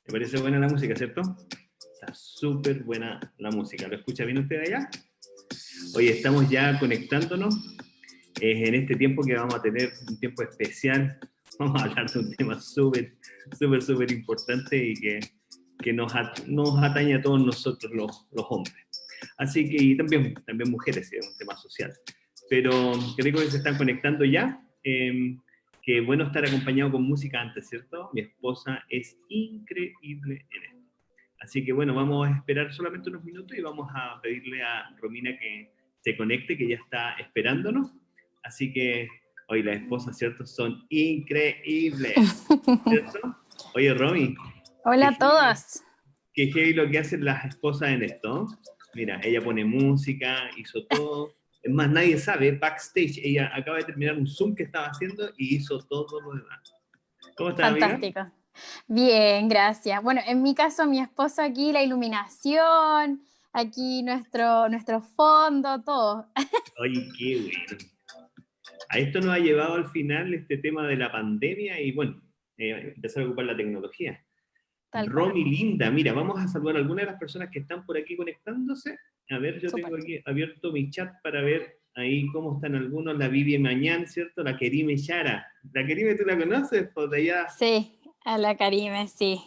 ¿Me parece buena la música, cierto? Está súper buena la música. ¿Lo escucha bien usted allá? Hoy estamos ya conectándonos en este tiempo que vamos a tener un tiempo especial. Vamos a hablar de un tema súper importante y que nos atañe a todos nosotros los hombres. Así que, y también mujeres, es un tema social. Pero qué rico que se están conectando ya. Qué bueno estar acompañado con música antes, ¿cierto? Mi esposa es increíble en esto. Así que bueno, vamos a esperar solamente unos minutos y vamos a pedirle a Romina que se conecte, que ya está esperándonos. Así que hoy las esposas, ¿cierto? Son increíbles, ¿cierto? Oye, Romy, Hola a todos. qué heavy lo que hacen las esposas en esto. Mira, ella pone música, hizo todo. Es más, nadie sabe, backstage, ella acaba de terminar un Zoom que estaba haciendo y hizo todo lo demás. ¿Cómo estás, amiga? Fantástico. Bien, gracias. Bueno, en mi caso, mi esposo aquí, la iluminación, aquí nuestro fondo, todo. Oye, qué bueno. A esto nos ha llevado al final este tema de la pandemia y bueno, empezar a ocupar la tecnología. Tal cual. Romy, linda, mira, vamos a saludar a algunas de las personas que están por aquí conectándose. A ver, yo Súper. tengo aquí abierto mi chat para ver ahí cómo están algunos. La Vivi Mañán, ¿cierto? La Kerime Yara. La Kerime, ¿tú la conoces? Pues de allá Sí, a la Karime, sí.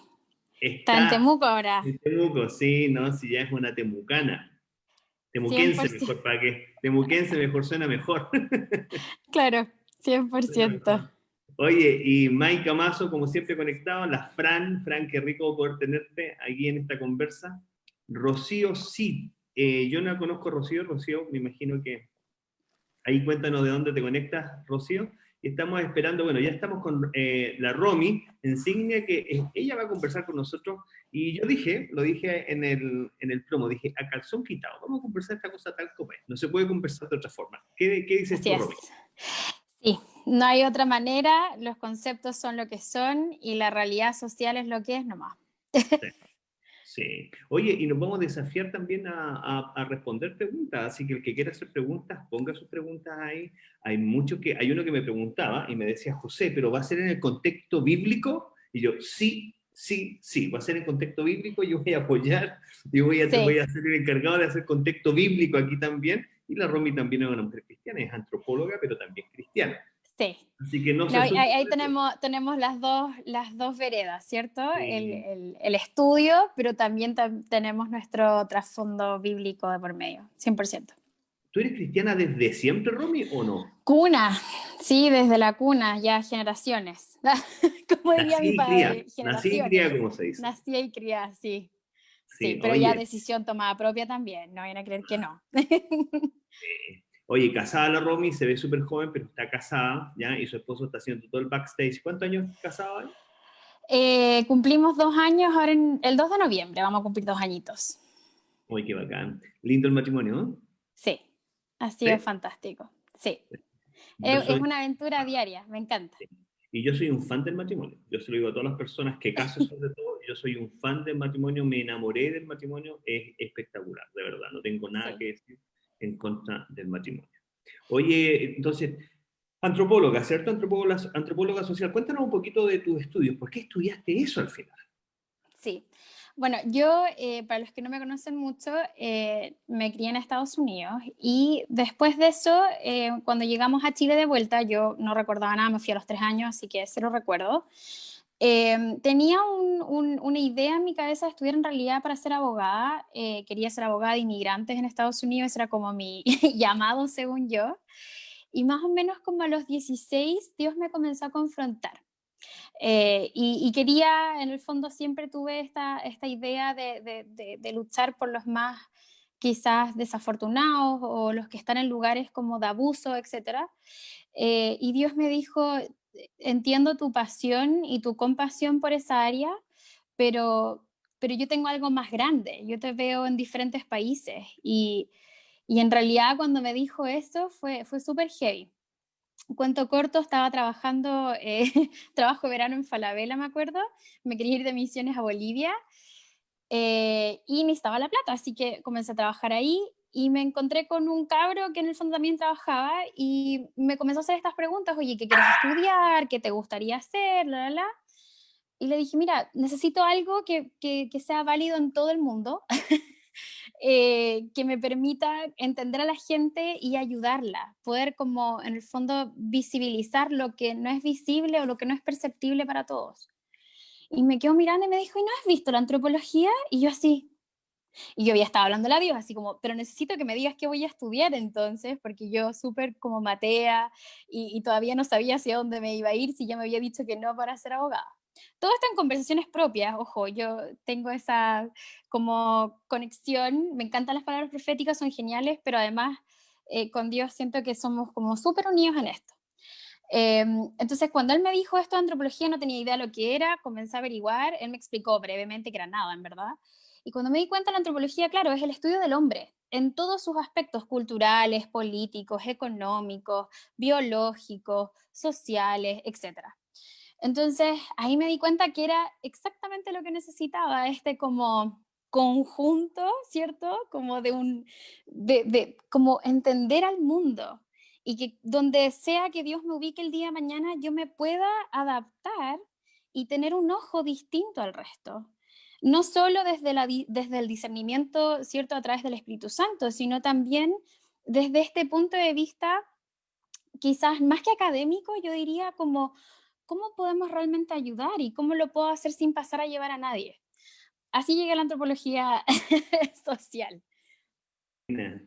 Está en está Temuco ahora. en Temuco, sí, ¿no? Si ya es una temucana. Temuquense 100%. mejor, para que temuquense mejor suena mejor. Claro, 100%. Oye, y Mike Amazo, como siempre conectado, la Fran, qué rico poder tenerte aquí en esta conversa. Rocío, sí, yo no conozco a Rocío, me imagino que ahí cuéntanos de dónde te conectas, Rocío. Y estamos esperando, bueno, ya estamos con la Romy, insignia que ella va a conversar con nosotros. Y yo lo dije en el promo, dije, a calzón quitado, vamos a conversar esta cosa tal como es. No se puede conversar de otra forma. ¿Qué dices Así tú, Romy? es. Sí, no hay otra manera, los conceptos son lo que son y la realidad social es lo que es nomás. Sí. Sí. Oye, y nos vamos a desafiar también a responder preguntas, así que el que quiera hacer preguntas, ponga sus preguntas ahí. Hay uno que me preguntaba y me decía, José, ¿pero va a ser en el contexto bíblico? Y yo, sí, va a ser en contexto bíblico, yo voy a apoyar, voy Sí, a ser el encargado de hacer contexto bíblico aquí también, y la Romy también es una mujer cristiana, es antropóloga, pero también cristiana. sí. Así que no se No, ahí, asuste ahí por eso. tenemos las dos veredas, ¿cierto? El, Sí. el- el estudio, pero también tenemos nuestro trasfondo bíblico de por medio, 100%. ¿Tú eres cristiana desde siempre, Romy, o no? Cuna, sí, desde la cuna, ya generaciones. Como diría mi padre, Nací y cría, generaciones. como se dice. Nací y criada, sí. Sí, Sí, pero ya oye, decisión tomada propia también, no vayan a creer que no. oye, casada la Romy, se ve súper joven, pero está casada, ¿ya? Y su esposo está haciendo todo el backstage. ¿Cuántos años casado hay? Cumplimos 2 años, ahora en el 2 de noviembre vamos a cumplir 2 añitos. Uy, qué bacán. Lindo el matrimonio, ¿no? Sí, ha sido Sí. fantástico. Sí, Yo es soy, una aventura diaria, me encanta. y yo soy un fan del matrimonio. Yo se lo digo a todas las personas que caso sobre todo, yo soy un fan del matrimonio, me enamoré del matrimonio, es espectacular, de verdad. No tengo nada Sí. que decir en contra del matrimonio. Oye, entonces, antropóloga, ¿cierto? Antropóloga social. Cuéntanos un poquito de tus estudios. ¿Por qué estudiaste eso al final? Sí. Bueno, yo, para los que no me conocen mucho, me crié en Estados Unidos y después de eso, cuando llegamos a Chile de vuelta, yo no recordaba nada, me fui a los 3 años, así que cero recuerdo. Tenía una idea en mi cabeza de estudiar en realidad para ser abogada. Quería ser abogada de inmigrantes en Estados Unidos, ese era como mi llamado, según yo. Y más o menos como a los 16, Dios me comenzó a confrontar. Y quería, en el fondo, siempre tuve esta idea de luchar por los más quizás desafortunados o los que están en lugares como de abuso, etcétera. Y Dios me dijo, entiendo tu pasión y tu compasión por esa área, pero yo tengo algo más grande, yo te veo en diferentes países y en realidad cuando me dijo eso fue súper heavy. Cuento corto, estaba trabajando, trabajo verano en Falabella, me acuerdo, me quería ir de misiones a Bolivia y necesitaba la plata, así que comencé a trabajar ahí y me encontré con un cabro que en el fondo también trabajaba y me comenzó a hacer estas preguntas, oye, ¿qué quieres estudiar? ¿Qué te gustaría hacer? La, la, la. Y le dije, mira, necesito algo que sea válido en todo el mundo, que me permita entender a la gente y ayudarla, poder como en el fondo visibilizar lo que no es visible o lo que no es perceptible para todos. Y me quedó mirando y me dijo, ¿y no has visto la antropología? Y yo así, y yo había estado hablando a Dios, así como, pero necesito que me digas qué voy a estudiar entonces, porque yo súper como matea y todavía no sabía hacia dónde me iba a ir si ya me había dicho que no para ser abogada. Todo esto en conversaciones propias, ojo, yo tengo esa como conexión, me encantan las palabras proféticas, son geniales, pero además con Dios siento que somos como súper unidos en esto. Entonces, cuando él me dijo esto de antropología, no tenía idea de lo que era, comencé a averiguar, él me explicó brevemente que era nada, en verdad. Y cuando me di cuenta, la antropología, claro, es el estudio del hombre en todos sus aspectos culturales, políticos, económicos, biológicos, sociales, etcétera. Entonces, ahí me di cuenta que era exactamente lo que necesitaba, este como conjunto, ¿cierto? Como como entender al mundo y que donde sea que Dios me ubique el día de mañana, yo me pueda adaptar y tener un ojo distinto al resto. No solo desde el discernimiento, ¿cierto? A través del Espíritu Santo, sino también desde este punto de vista, quizás más que académico, yo diría como ¿cómo podemos realmente ayudar y cómo lo puedo hacer sin pasar a llevar a nadie? Así llega la antropología social.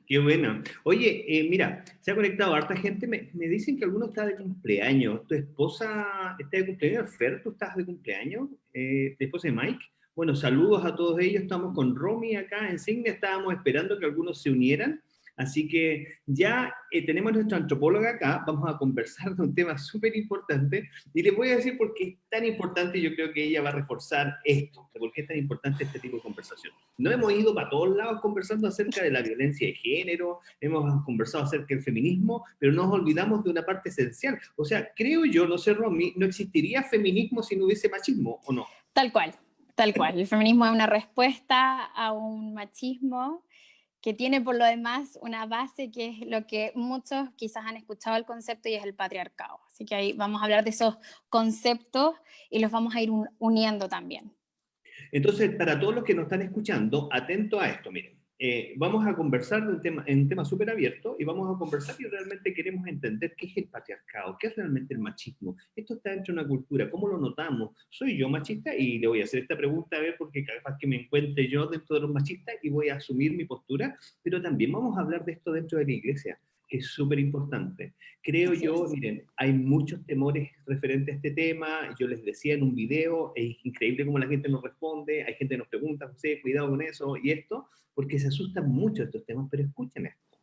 Qué bueno. Oye, mira, se ha conectado harta gente. Me dicen que alguno está de cumpleaños. ¿Tu esposa está de cumpleaños? Fer, ¿tú estás de cumpleaños? ¿De esposa de Mike? Bueno, saludos a todos ellos. Estamos con Romy acá en Signia. Estábamos esperando que algunos se unieran. Así que ya tenemos a nuestra antropóloga acá. Vamos a conversar de un tema súper importante. Y les voy a decir por qué es tan importante. Yo creo que ella va a reforzar esto. ¿Por qué es tan importante este tipo de conversación? No hemos ido para todos lados conversando acerca de la violencia de género, hemos conversado acerca del feminismo, pero nos olvidamos de una parte esencial. O sea, creo yo, no sé, Romy, no existiría feminismo si no hubiese machismo, ¿o no? Tal cual, tal cual. El feminismo es una respuesta a un machismo que tiene por lo demás una base que es lo que muchos quizás han escuchado el concepto y es el patriarcado. Así que ahí vamos a hablar de esos conceptos y los vamos a ir uniendo también. Entonces, para todos los que nos están escuchando, atento a esto, miren. Vamos a conversar de un tema súper abierto y vamos a conversar si realmente queremos entender qué es el patriarcado, qué es realmente el machismo. Esto está dentro de una cultura, ¿cómo lo notamos? ¿Soy yo machista? Y le voy a hacer esta pregunta a ver porque capaz que me encuentre yo dentro de los machistas y voy a asumir mi postura, pero también vamos a hablar de esto dentro de la iglesia, que es súper importante. Creo Así yo, es. miren, hay muchos temores referentes a este tema. Yo les decía en un video, es increíble cómo la gente nos responde. Hay gente que nos pregunta, José, cuidado con eso y esto, porque se asustan mucho de estos temas, pero escuchen esto.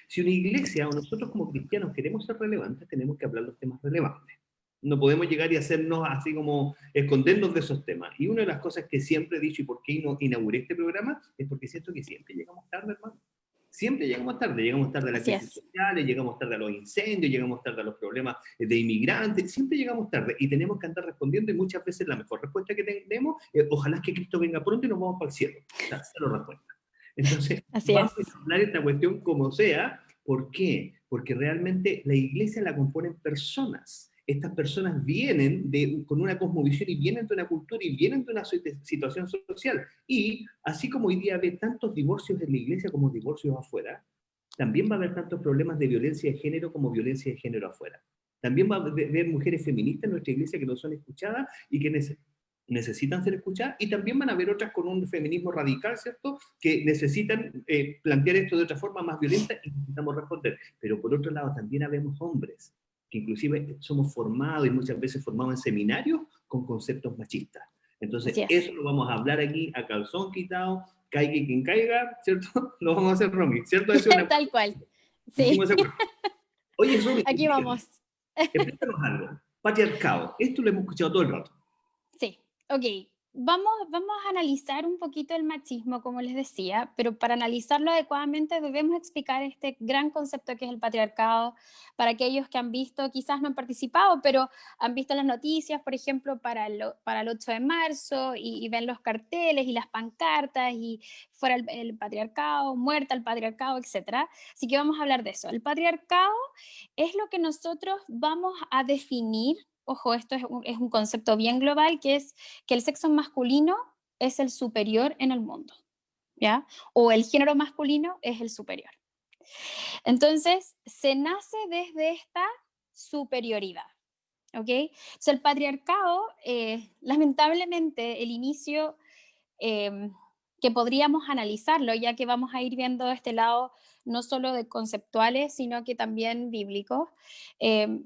Si una iglesia o nosotros como cristianos queremos ser relevantes, tenemos que hablar los temas relevantes. No podemos llegar y hacernos así como escondernos de esos temas. Y una de las cosas que siempre he dicho y por qué inauguré este programa es porque siento que siempre llegamos tarde, hermano. Siempre llegamos tarde a las Así crisis es. sociales, llegamos tarde a los incendios, llegamos tarde a los problemas de inmigrantes, siempre llegamos tarde y tenemos que andar respondiendo y muchas veces la mejor respuesta que tenemos es ojalá que Cristo venga pronto y nos vamos para el cielo. O sea, cero respuesta. Entonces, Así vamos es. a hablar esta cuestión como sea. ¿Por qué? Porque realmente la iglesia la componen personas. Estas personas vienen con una cosmovisión y vienen de una cultura y vienen de una situación social. Y así como hoy día ve tantos divorcios en la iglesia como divorcios afuera, también va a haber tantos problemas de violencia de género como violencia de género afuera. También va a haber mujeres feministas en nuestra iglesia que no son escuchadas y que necesitan ser escuchadas, y también van a haber otras con un feminismo radical, ¿cierto?, que necesitan plantear esto de otra forma más violenta y necesitamos responder. Pero por otro lado también habemos hombres que inclusive somos formados y muchas veces formados en seminarios con conceptos machistas. Entonces, Así es. eso lo vamos a hablar aquí a calzón quitado, caiga quien caiga, ¿cierto? Lo vamos a hacer, Romy, ¿cierto? Eso es una... Tal cual. Sí. Hicimos ese acuerdo. Oye, Romy, Aquí explícanos, vamos. explícanos algo. Patriarcado, esto lo hemos escuchado todo el rato. Sí, ok. Vamos a analizar un poquito el machismo, como les decía, pero para analizarlo adecuadamente debemos explicar este gran concepto que es el patriarcado para aquellos que han visto, quizás no han participado, pero han visto las noticias, por ejemplo, para el 8 de marzo y ven los carteles y las pancartas y fuera el patriarcado, muerta el patriarcado, etcétera. Así que vamos a hablar de eso. El patriarcado es lo que nosotros vamos a definir ojo, esto es un concepto bien global, que es que el sexo masculino es el superior en el mundo, ¿ya? O el género masculino es el superior. Entonces, se nace desde esta superioridad, ¿ok? Entonces, el patriarcado, lamentablemente, el inicio, eh, que podríamos analizarlo, ya que vamos a ir viendo este lado no solo de conceptuales, sino que también bíblicos. Eh,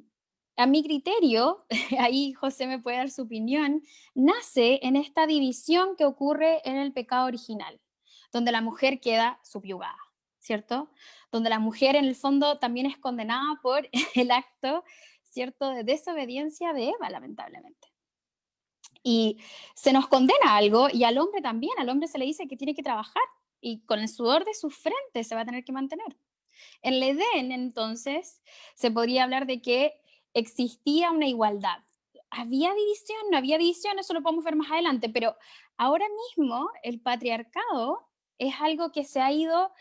a mi criterio, ahí José me puede dar su opinión, nace en esta división que ocurre en el pecado original, donde la mujer queda subyugada, ¿cierto? Donde la mujer en el fondo también es condenada por el acto, ¿cierto?, de desobediencia de Eva, lamentablemente. Y se nos condena a algo, y al hombre también, al hombre se le dice que tiene que trabajar, y con el sudor de su frente se va a tener que mantener. En el Edén, entonces, se podría hablar de que existía una igualdad. ¿Había división? No había división, eso lo podemos ver más adelante, pero ahora mismo el patriarcado es algo que se ha ido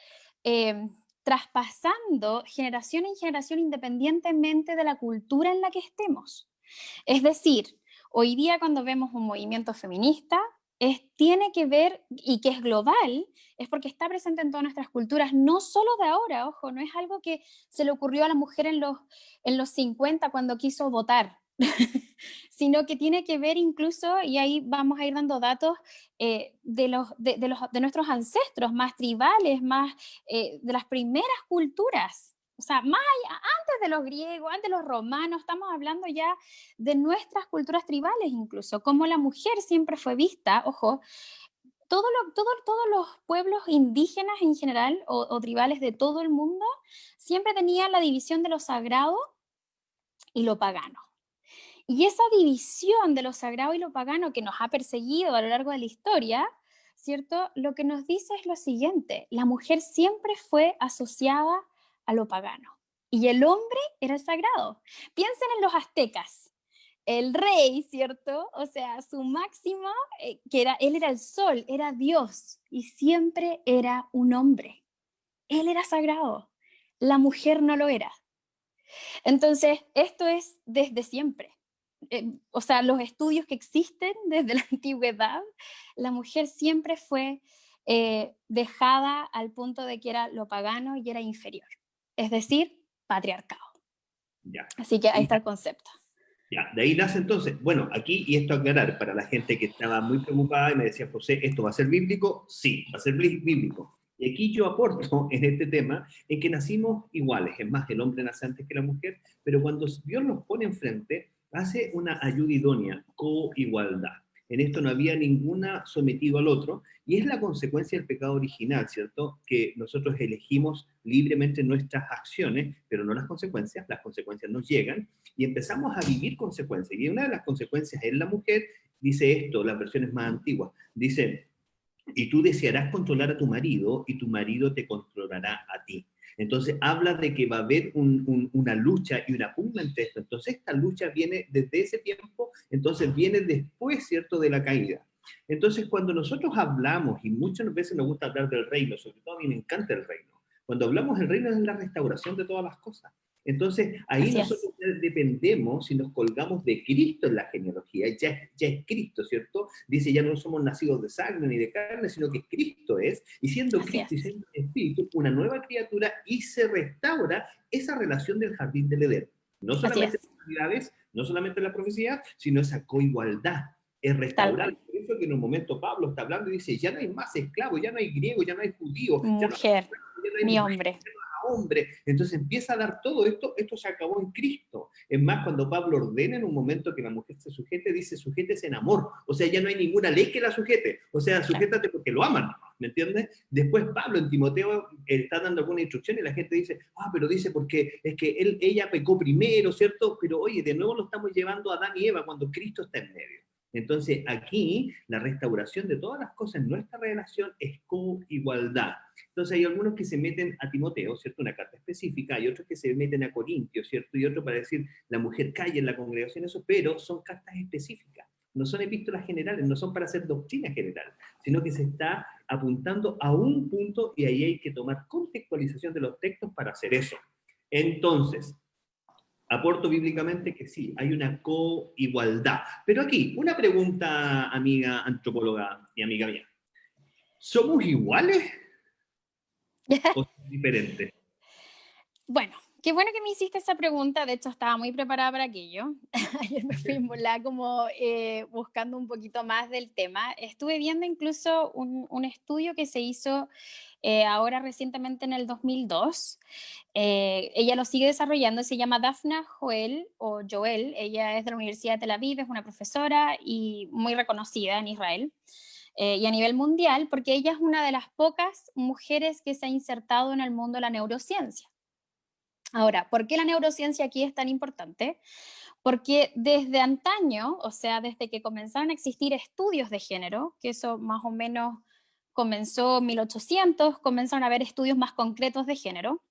eh, traspasando generación en generación independientemente de la cultura en la que estemos. Es decir, hoy día cuando vemos un movimiento feminista, tiene que ver, y que es global, es porque está presente en todas nuestras culturas, no solo de ahora, ojo, no es algo que se le ocurrió a la mujer en los 50 cuando quiso votar, sino que tiene que ver incluso, y ahí vamos a ir dando datos de nuestros ancestros más tribales, más de las primeras culturas. O sea, más allá, antes de los griegos, antes de los romanos, estamos hablando ya de nuestras culturas tribales incluso, como la mujer siempre fue vista, ojo, todos los pueblos indígenas en general o tribales de todo el mundo siempre tenían la división de lo sagrado y lo pagano. Y esa división de lo sagrado y lo pagano que nos ha perseguido a lo largo de la historia, ¿cierto? Lo que nos dice es lo siguiente: la mujer siempre fue asociada a lo pagano y el hombre era el sagrado. Piensen en los aztecas. El rey, ¿cierto? O sea, su máximo, él era el sol, era Dios y siempre era un hombre. Él era sagrado, la mujer no lo era. Entonces, esto es desde siempre. O sea, los estudios que existen desde la antigüedad, la mujer siempre fue dejada al punto de que era lo pagano y era inferior. Es decir, patriarcado. Ya. Así que ahí está el concepto. Ya, de ahí nace entonces, bueno, aquí, y esto aclarar para la gente que estaba muy preocupada y me decía, José, ¿esto va a ser bíblico? Sí, va a ser bíblico. Y aquí yo aporto en este tema en que nacimos iguales, es más, el hombre nace antes que la mujer, pero cuando Dios nos pone enfrente, hace una ayuda idónea, coigualdad. En esto no había ninguna sometido al otro, y es la consecuencia del pecado original, ¿cierto? Que nosotros elegimos libremente nuestras acciones, pero no las consecuencias nos llegan, y empezamos a vivir consecuencias. Y una de las consecuencias en la mujer dice esto, las versiones más antiguas, dice, y tú desearás controlar a tu marido y tu marido te controlará a ti. Entonces habla de que va a haber una lucha y una pugna entre esto. Entonces esta lucha viene desde ese tiempo, entonces viene después, ¿cierto?, de la caída. Entonces cuando nosotros hablamos, y muchas veces nos gusta hablar del reino, sobre todo a mí me encanta el reino, cuando hablamos del reino es la restauración de todas las cosas. Entonces, ahí Así nosotros es. dependemos si nos colgamos de Cristo en la genealogía, ya es Cristo, ¿cierto? Dice, ya no somos nacidos de sangre ni de carne, sino que Cristo es, y siendo Así Cristo y es. siendo Espíritu, una nueva criatura, y se restaura esa relación del jardín del Edén. No Así solamente es. las realidades, no solamente la profecía, sino esa coigualdad, es Tal restaurar. cual. Por eso que en un momento Pablo está hablando y dice, ya no hay más esclavos, ya no hay griego, ya no hay judío, ya no Mujer, hay mi mujer, hombre. hombre. Entonces empieza a dar todo esto, esto se acabó en Cristo. Es más, cuando Pablo ordena en un momento que la mujer se sujete, dice sujétese en amor. O sea, ya no hay ninguna ley que la sujete. O sea, Claro. sujétate porque lo aman, ¿me entiendes? Después Pablo en Timoteo está dando alguna instrucción y la gente dice, pero dice porque es que ella pecó primero, ¿cierto? Pero oye, de nuevo lo estamos llevando a Adán y Eva cuando Cristo está en medio. Entonces, aquí la restauración de todas las cosas en nuestra relación es coigualdad. Entonces, hay algunos que se meten a Timoteo, ¿cierto? Una carta específica, hay otros que se meten a Corintios, ¿cierto? Y otros para decir, la mujer calla en la congregación, eso, pero son cartas específicas. No son epístolas generales, no son para hacer doctrina general, sino que se está apuntando a un punto y ahí hay que tomar contextualización de los textos para hacer eso. Entonces, Aporto bíblicamente que sí, hay una coigualdad. Pero aquí, una pregunta, amiga antropóloga y amiga mía. ¿Somos iguales o somos diferentes? Bueno, qué bueno que me hiciste esa pregunta. De hecho, estaba muy preparada para aquello. Ayer me fui en volada como buscando un poquito más del tema. Estuve viendo incluso un estudio que se hizo ahora recientemente en el 2002. Ella lo sigue desarrollando, se llama Daphna Joel o Joel. Ella es de la Universidad de Tel Aviv, es una profesora y muy reconocida en Israel. Y a nivel mundial, porque ella es una de las pocas mujeres que se ha insertado en el mundo de la neurociencia. Ahora, ¿por qué la neurociencia aquí es tan importante? Porque desde antaño, o sea, desde que comenzaron a existir estudios de género, que eso más o menos comenzó en 1800, comenzaron a haber estudios más concretos de género.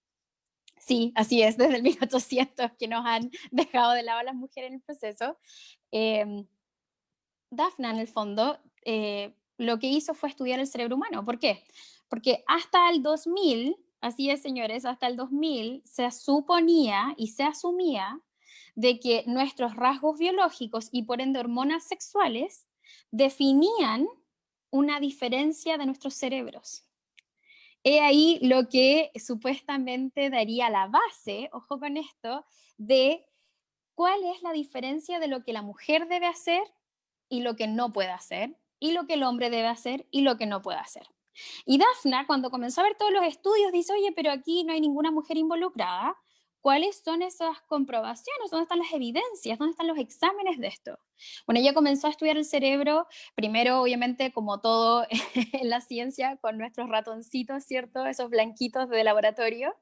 Sí, así es, desde el 1800 que nos han dejado de lado a las mujeres en el proceso. Eh, Daphna, en el fondo, lo que hizo fue estudiar el cerebro humano. ¿Por qué? Porque hasta el 2000, así es, señores, hasta el 2000 se suponía y se asumía de que nuestros rasgos biológicos y por ende hormonas sexuales definían una diferencia de nuestros cerebros. He ahí lo que supuestamente daría la base, ojo con esto, de cuál es la diferencia de lo que la mujer debe hacer y lo que no puede hacer, y lo que el hombre debe hacer y lo que no puede hacer. Y Dafna, cuando comenzó a ver todos los estudios, dice, oye, pero aquí no hay ninguna mujer involucrada. ¿Cuáles son esas comprobaciones? ¿Dónde están las evidencias? ¿Dónde están los exámenes de esto? Bueno, ella comenzó a estudiar el cerebro, primero, obviamente, como todo en la ciencia, con nuestros ratoncitos, ¿cierto? Esos blanquitos de laboratorio.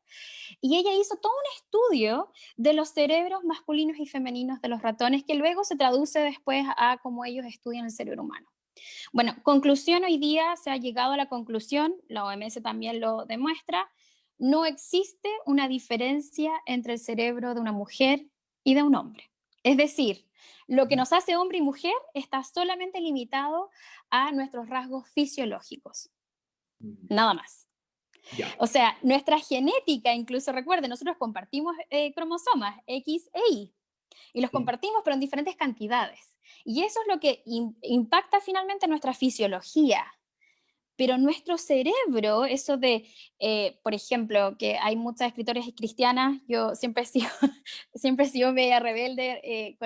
Y ella hizo todo un estudio de los cerebros masculinos y femeninos de los ratones, que luego se traduce después a cómo ellos estudian el cerebro humano. Bueno, conclusión, hoy día se ha llegado a la conclusión, la OMS también lo demuestra, no existe una diferencia entre el cerebro de una mujer y de un hombre. Es decir, lo que nos hace hombre y mujer está solamente limitado a nuestros rasgos fisiológicos, nada más. Ya. O sea, nuestra genética, incluso recuerden, nosotros compartimos cromosomas X e Y y los Sí. compartimos pero en diferentes cantidades. Y eso es lo que impacta finalmente nuestra fisiología. Pero nuestro cerebro, eso de, por ejemplo, que hay muchas escritoras cristianas, yo siempre he sido, siempre he sido media rebelde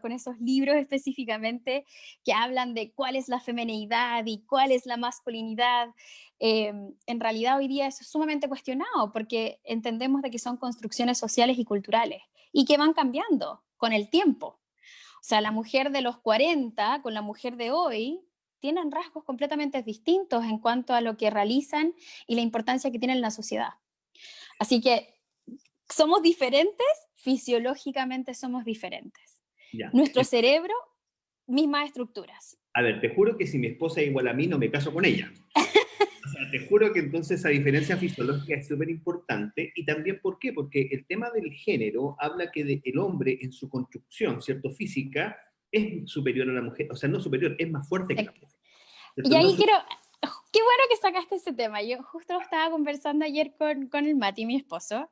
con esos libros específicamente que hablan de cuál es la feminidad y cuál es la masculinidad. En realidad hoy día eso es sumamente cuestionado porque entendemos de que son construcciones sociales y culturales y que van cambiando con el tiempo. O sea, la mujer de los 40 con la mujer de hoy tienen rasgos completamente distintos en cuanto a lo que realizan y la importancia que tienen en la sociedad. Así que somos diferentes, fisiológicamente somos diferentes. Ya. Nuestro cerebro, mismas estructuras. A ver, te juro que si mi esposa es igual a mí, no me caso con ella. O sea, te juro que entonces esa diferencia fisiológica es súper importante. Y también, ¿por qué? Porque el tema del género habla que el hombre en su construcción, ¿cierto? Física, es superior a la mujer. O sea, no superior, es más fuerte que la mujer. ¿Cierto? Y No ahí quiero, qué bueno que sacaste ese tema. Yo justo estaba conversando ayer con el Mati, mi esposo,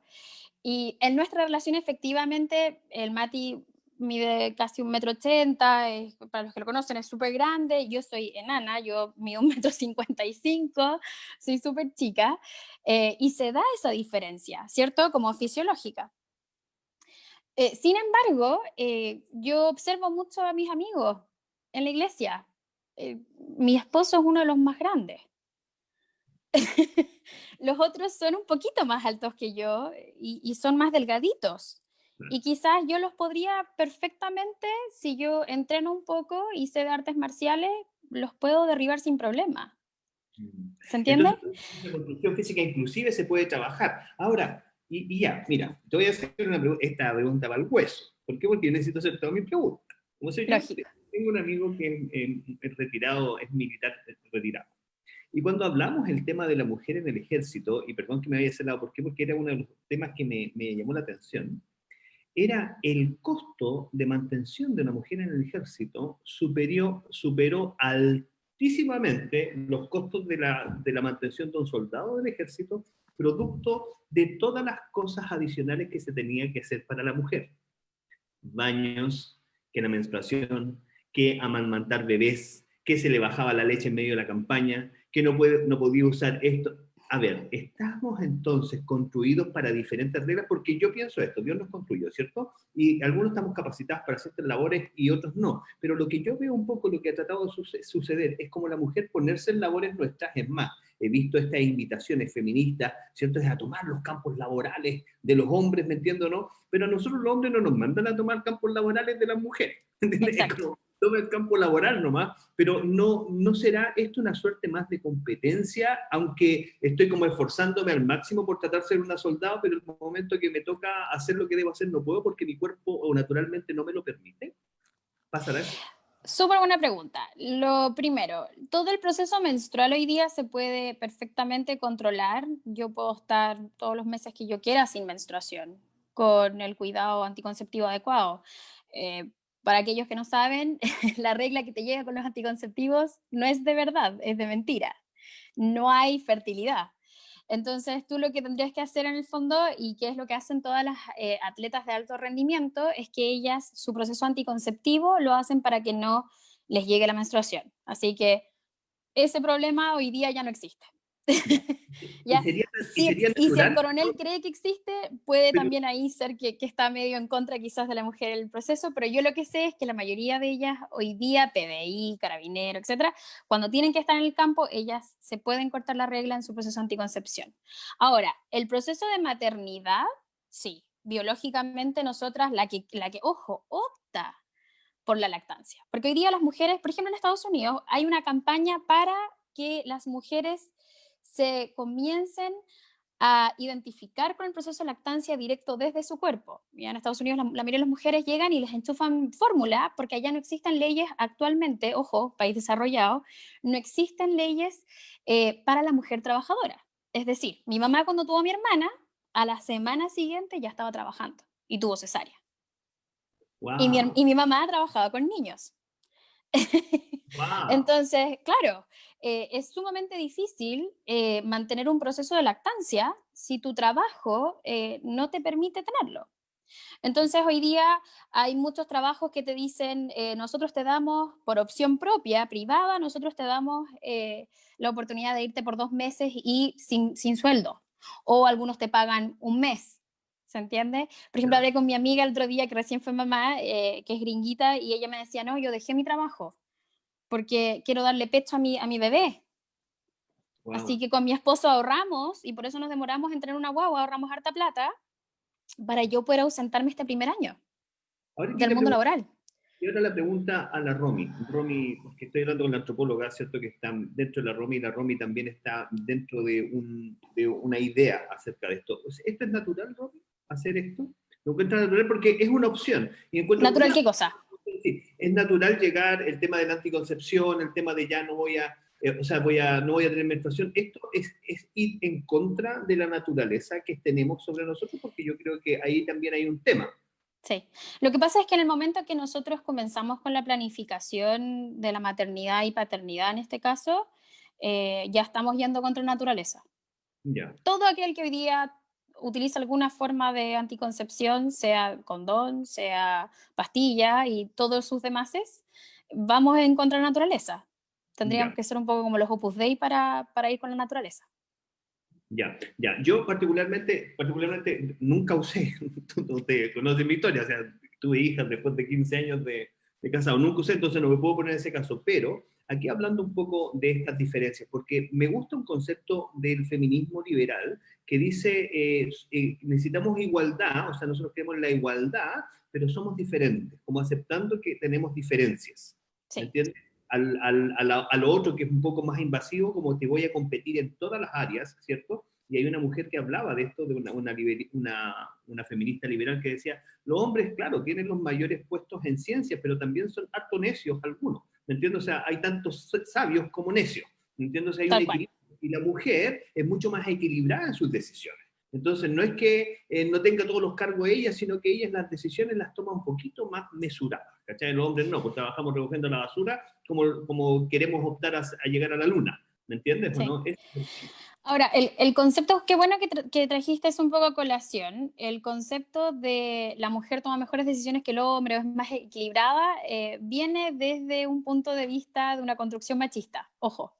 y en nuestra relación efectivamente el Mati mide casi 1,80 m, para los que lo conocen es súper grande, yo soy enana, yo mido 1,55 m, soy súper chica, y se da esa diferencia, ¿cierto? Como fisiológica. Sin embargo, yo observo mucho a mis amigos en la iglesia. Mi esposo es uno de los más grandes. Los otros son un poquito más altos que yo y son más delgaditos. Y quizás yo los podría perfectamente, si yo entreno un poco y sé de artes marciales, los puedo derribar sin problema. ¿Se entiende? Entonces, la construcción física inclusive se puede trabajar. Ahora, y ya, mira, te voy a hacer esta pregunta para el hueso. ¿Por qué? Porque yo necesito hacer todas mis preguntas. Como sé yo, Lógico. tengo un amigo que es retirado, es militar retirado. Y cuando hablamos el tema de la mujer en el ejército, y perdón que me haya ese lado, ¿por qué? Porque era uno de los temas que me llamó la atención, era el costo de mantención de una mujer en el ejército superó altísimamente los costos de la mantención de un soldado del ejército, producto de todas las cosas adicionales que se tenía que hacer para la mujer. baños, que la menstruación, que amamantar bebés, que se le bajaba la leche en medio de la campaña, que no podía usar esto. A ver, estamos entonces construidos para diferentes reglas, porque yo pienso esto, Dios nos construyó, ¿cierto? Y algunos estamos capacitados para hacer estas labores y otros no. Pero lo que yo veo un poco, lo que ha tratado de suceder, es como la mujer ponerse en labores nuestras. Es más, he visto estas invitaciones feministas, ¿cierto? Es a tomar los campos laborales de los hombres, ¿me entiendo, no? Pero a nosotros los hombres no nos mandan a tomar campos laborales de las mujeres. ¿Entiendes? Es Exacto. como, toma el campo laboral nomás, pero no será esto una suerte más de competencia, aunque estoy como esforzándome al máximo por tratar de ser una soldado, pero el momento que me toca hacer lo que debo hacer no puedo porque mi cuerpo o naturalmente no me lo permite. ¿Pasará eso? Súper buena pregunta. Lo primero, todo el proceso menstrual hoy día se puede perfectamente controlar. Yo puedo estar todos los meses que yo quiera sin menstruación, con el cuidado anticonceptivo adecuado. Eh, para aquellos que no saben, la regla que te llega con los anticonceptivos no es de verdad, es de mentira. No hay fertilidad. Entonces, tú lo que tendrías que hacer en el fondo, y que es lo que hacen todas las atletas de alto rendimiento, es que ellas, su proceso anticonceptivo lo hacen para que no les llegue la menstruación. Así que ese problema hoy día ya no existe. Ya. Y ¿Ya? sería, y Sí, sería y si el natural, coronel cree que existe, puede pero también ahí ser que está medio en contra quizás de la mujer en el proceso, pero yo lo que sé es que la mayoría de ellas hoy día, PDI, carabinero, etcétera, cuando tienen que estar en el campo, ellas se pueden cortar la regla en su proceso de anticoncepción. Ahora, el proceso de maternidad, sí, biológicamente nosotras, ojo, opta por la lactancia. Porque hoy día las mujeres, por ejemplo en Estados Unidos, hay una campaña para que las mujeres se comiencen a identificar con el proceso de lactancia directo desde su cuerpo. Ya en Estados Unidos la mayoría de las mujeres llegan y les enchufan fórmula porque allá no existen leyes actualmente, ojo, país desarrollado, no existen leyes para la mujer trabajadora. Es decir, mi mamá cuando tuvo a mi hermana, a la semana siguiente ya estaba trabajando y tuvo cesárea. wow, Y mi mamá trabajaba con niños. wow. Entonces, claro, es sumamente difícil mantener un proceso de lactancia si tu trabajo no te permite tenerlo. Entonces, hoy día hay muchos trabajos que te dicen, nosotros te damos por opción propia, privada, nosotros te damos la oportunidad de irte por 2 meses y sin sueldo. O algunos te pagan un mes. ¿Se entiende? Por ejemplo, hablé con mi amiga el otro día que recién fue mamá, que es gringuita, y ella me decía, no, yo dejé mi trabajo porque quiero darle pecho a mi bebé. Así Wow. que con mi esposo ahorramos y por eso nos demoramos en tener una guagua, ahorramos harta plata para yo poder ausentarme este primer año Ahora que del le mundo pregunto, laboral. y ahora la pregunta a la Romy. Romy, porque estoy hablando con la antropóloga, ¿cierto? Que está dentro de la Romy, y la Romy también está dentro de una idea acerca de esto. ¿Esto es natural, Romy? ¿Hacer esto? ¿Lo encuentras natural? Porque es una opción. Y encuentro ¿Natural curioso. qué cosa? Sí, es natural llegar el tema de la anticoncepción, el tema de ya no voy a, o sea, no voy a tener menstruación. Esto es ir en contra de la naturaleza que tenemos sobre nosotros, porque yo creo que ahí también hay un tema. Sí. Lo que pasa es que en el momento que nosotros comenzamos con la planificación de la maternidad y paternidad en este caso, ya estamos yendo contra la naturaleza. Ya. Todo aquel que hoy día utiliza alguna forma de anticoncepción, sea condón, sea pastilla y todos sus demases, vamos en contra de la naturaleza. Tendríamos Ya. que ser un poco como los Opus Dei para ir con la naturaleza. Ya, ya. Yo particularmente nunca usé, tú te conoces mi historia, o sea, tuve hijas después de 15 años de casado, nunca usé, entonces no me puedo poner en ese caso, pero aquí hablando un poco de estas diferencias, porque me gusta un concepto del feminismo liberal que dice, necesitamos igualdad, o sea, nosotros queremos la igualdad, pero somos diferentes, como aceptando que tenemos diferencias, ¿me Sí, entiendes? A lo otro que es un poco más invasivo, como te voy a competir en todas las áreas, ¿cierto? Y hay una mujer que hablaba de esto, de una feminista liberal que decía, los hombres, claro, tienen los mayores puestos en ciencia, pero también son harto necios algunos, ¿me entiendes? O sea, hay tantos sabios como necios, ¿me entiendes? O sea, hay un tal cual. equilibrio, y la mujer es mucho más equilibrada en sus decisiones. Entonces, no es que no tenga todos los cargos ella, sino que ella las decisiones las toma un poquito más mesuradas. ¿Cachai? Los hombres no, pues trabajamos recogiendo la basura como queremos optar a llegar a la luna. ¿Me entiendes o Sí. no? Es el punto. Ahora, el concepto, qué bueno que trajiste es un poco a colación. El concepto de la mujer toma mejores decisiones que el hombre o es más equilibrada, viene desde un punto de vista de una construcción machista. Ojo,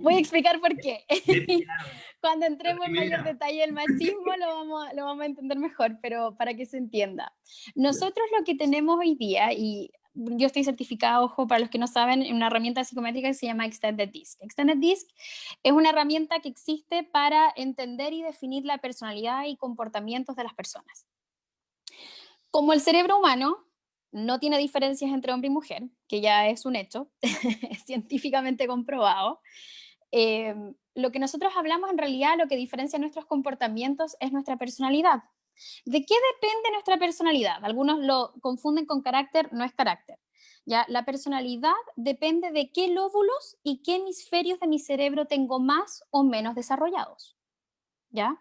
voy a explicar por qué. Me pillaron, Cuando la entremos en mayor primera. detalle del machismo lo vamos a entender mejor, pero para que se entienda. Nosotros lo que tenemos hoy día, y yo estoy certificada, ojo, para los que no saben, en una herramienta psicométrica que se llama Extended DISC. Extended DISC es una herramienta que existe para entender y definir la personalidad y comportamientos de las personas. Como el cerebro humano no tiene diferencias entre hombre y mujer, que ya es un hecho, científicamente comprobado, lo que nosotros hablamos en realidad, lo que diferencia nuestros comportamientos es nuestra personalidad. ¿De qué depende nuestra personalidad? Algunos lo confunden con carácter, no es carácter. ¿Ya? La personalidad depende de qué lóbulos y qué hemisferios de mi cerebro tengo más o menos desarrollados. ¿Ya?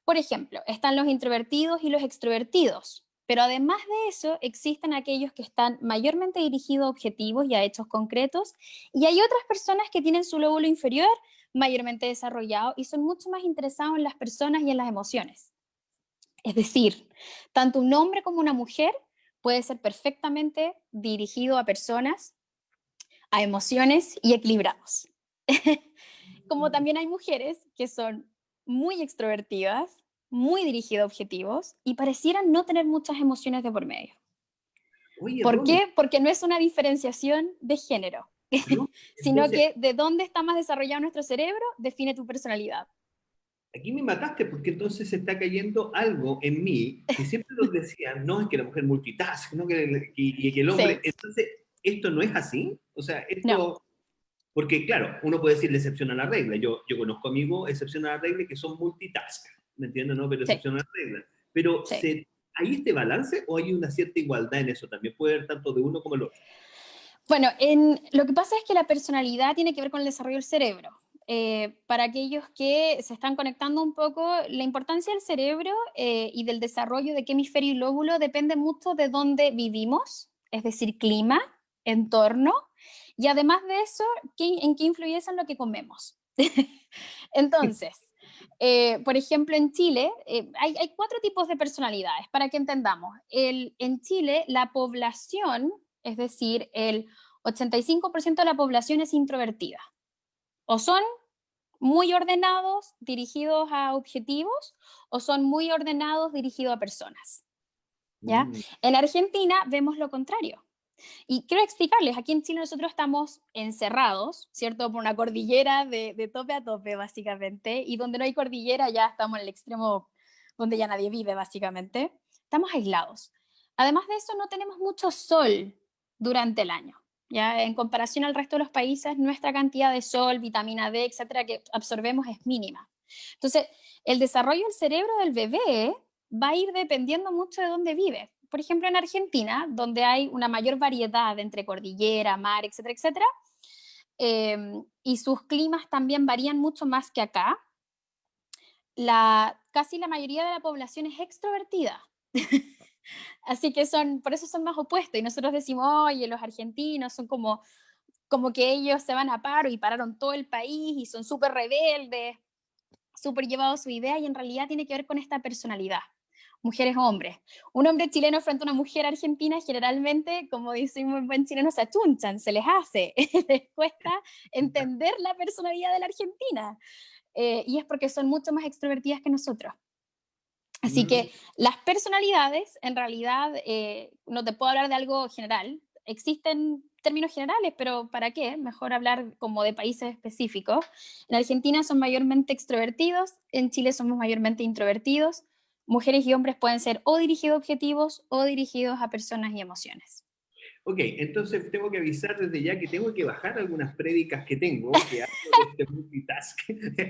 Por ejemplo, están los introvertidos y los extrovertidos, pero además de eso existen aquellos que están mayormente dirigidos a objetivos y a hechos concretos, y hay otras personas que tienen su lóbulo inferior mayormente desarrollado y son mucho más interesados en las personas y en las emociones. Es decir, tanto un hombre como una mujer puede ser perfectamente dirigido a personas, a emociones y equilibrados. Como también hay mujeres que son muy extrovertidas, muy dirigidas a objetivos y parecieran no tener muchas emociones de por medio. Oye, ¿Por Romy, qué? Porque no es una diferenciación de género, ¿no? sino Entonces, que de dónde está más desarrollado nuestro cerebro define tu personalidad. aquí me mataste porque entonces se está cayendo algo en mí que siempre nos decían, no, es que la mujer multitask, no y que el hombre, Sí, entonces, ¿esto no es así? O sea, no, esto, porque claro, uno puede decir la excepción a la regla, yo conozco amigos excepción a la regla que son multitask, ¿me entiendes? No, pero sí, excepción a la regla. Pero, sí. ¿hay este balance o hay una cierta igualdad en eso también? Puede haber tanto de uno como el otro. Bueno, lo que pasa es que la personalidad tiene que ver con el desarrollo del cerebro. Para aquellos que se están conectando un poco, la importancia del cerebro y del desarrollo de qué hemisferio y lóbulo depende mucho de dónde vivimos, es decir, clima, entorno, y además de eso, en qué influye en lo que comemos. Entonces, por ejemplo, en Chile hay cuatro tipos de personalidades, para que entendamos. En Chile, la población, es decir, el 85% de la población es introvertida. O son muy ordenados, dirigidos a objetivos, o son muy ordenados, dirigidos a personas. ¿Ya? Mm. En Argentina vemos lo contrario. Y quiero explicarles, aquí en Chile nosotros estamos encerrados, ¿cierto? Por una cordillera de tope a tope, básicamente, y donde no hay cordillera ya estamos en el extremo donde ya nadie vive, básicamente. Estamos aislados. Además de eso, no tenemos mucho sol durante el año. ¿Ya? En comparación al resto de los países, nuestra cantidad de sol, vitamina D, etcétera, que absorbemos es mínima. Entonces, el desarrollo del cerebro del bebé va a ir dependiendo mucho de dónde vive. Por ejemplo, en Argentina, donde hay una mayor variedad entre cordillera, mar, etcétera, etcétera, y sus climas también varían mucho más que acá, casi la mayoría de la población es extrovertida. Así que por eso son más opuestos. Y nosotros decimos, oye, los argentinos son como que ellos se van a paro y pararon todo el país y son súper rebeldes, súper llevados a su idea, y en realidad tiene que ver con esta personalidad. Mujeres o hombres. Un hombre chileno frente a una mujer argentina, generalmente, como dice un buen chileno, se achunchan, se les hace, les cuesta entender la personalidad de la argentina. Y es porque son mucho más extrovertidas que nosotros. Así Mm. que las personalidades, en realidad, no te puedo hablar de algo general. Existen términos generales, pero ¿para qué? Mejor hablar como de países específicos. En Argentina son mayormente extrovertidos, en Chile somos mayormente introvertidos. Mujeres y hombres pueden ser o dirigidos a objetivos o dirigidos a personas y emociones. Ok, entonces tengo que avisar desde ya que tengo que bajar algunas prédicas que tengo, que hablo de este multitask,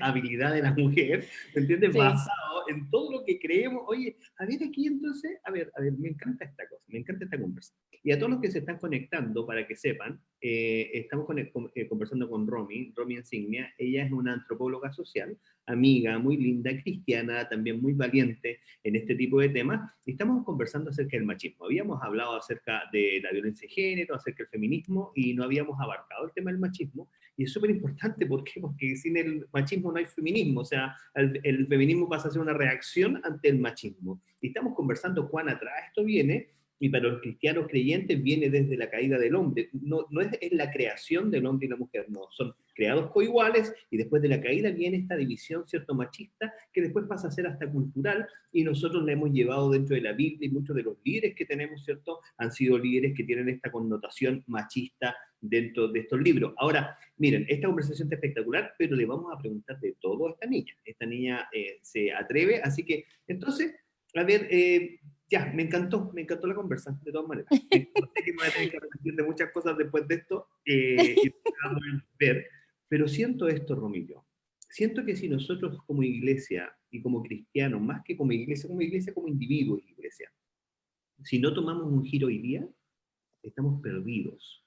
habilidad de la mujer, ¿me entiendes? Sí. Basado en todo lo que creemos. Oye, a ver aquí entonces, a ver, me encanta esta cosa, me encanta esta conversación. Y a todos los que se están conectando, para que sepan, estamos conversando con Romy Insignia. Ella es una antropóloga social, amiga, muy linda, cristiana, también muy valiente en este tipo de temas. Y estamos conversando acerca del machismo. Habíamos hablado acerca de la violencia de género, acerca del feminismo, y no habíamos abarcado el tema del machismo. Y es súper importante, ¿por qué? Porque sin el machismo no hay feminismo, o sea, el feminismo pasa a ser una reacción ante el machismo. Y estamos conversando cuán atrás esto viene, y para los cristianos creyentes viene desde la caída del hombre. No es la creación del hombre y la mujer, no, son creados coiguales, y después de la caída viene esta división, ¿cierto?, machista, que después pasa a ser hasta cultural, y nosotros la hemos llevado dentro de la Biblia, y muchos de los líderes que tenemos, ¿cierto?, han sido líderes que tienen esta connotación machista dentro de estos libros. Ahora, miren, esta conversación está espectacular, pero le vamos a preguntar de todo a esta niña. Esta niña se atreve, así que, entonces, a ver, ya, me encantó la conversación, de todas maneras. Sé que me voy a tener que arrepentir de muchas cosas después de esto, y vamos a ver, pero siento esto, Romillo. Siento que si nosotros como iglesia y como cristianos, más que como iglesia como individuos, iglesia, si no tomamos un giro hoy día, estamos perdidos.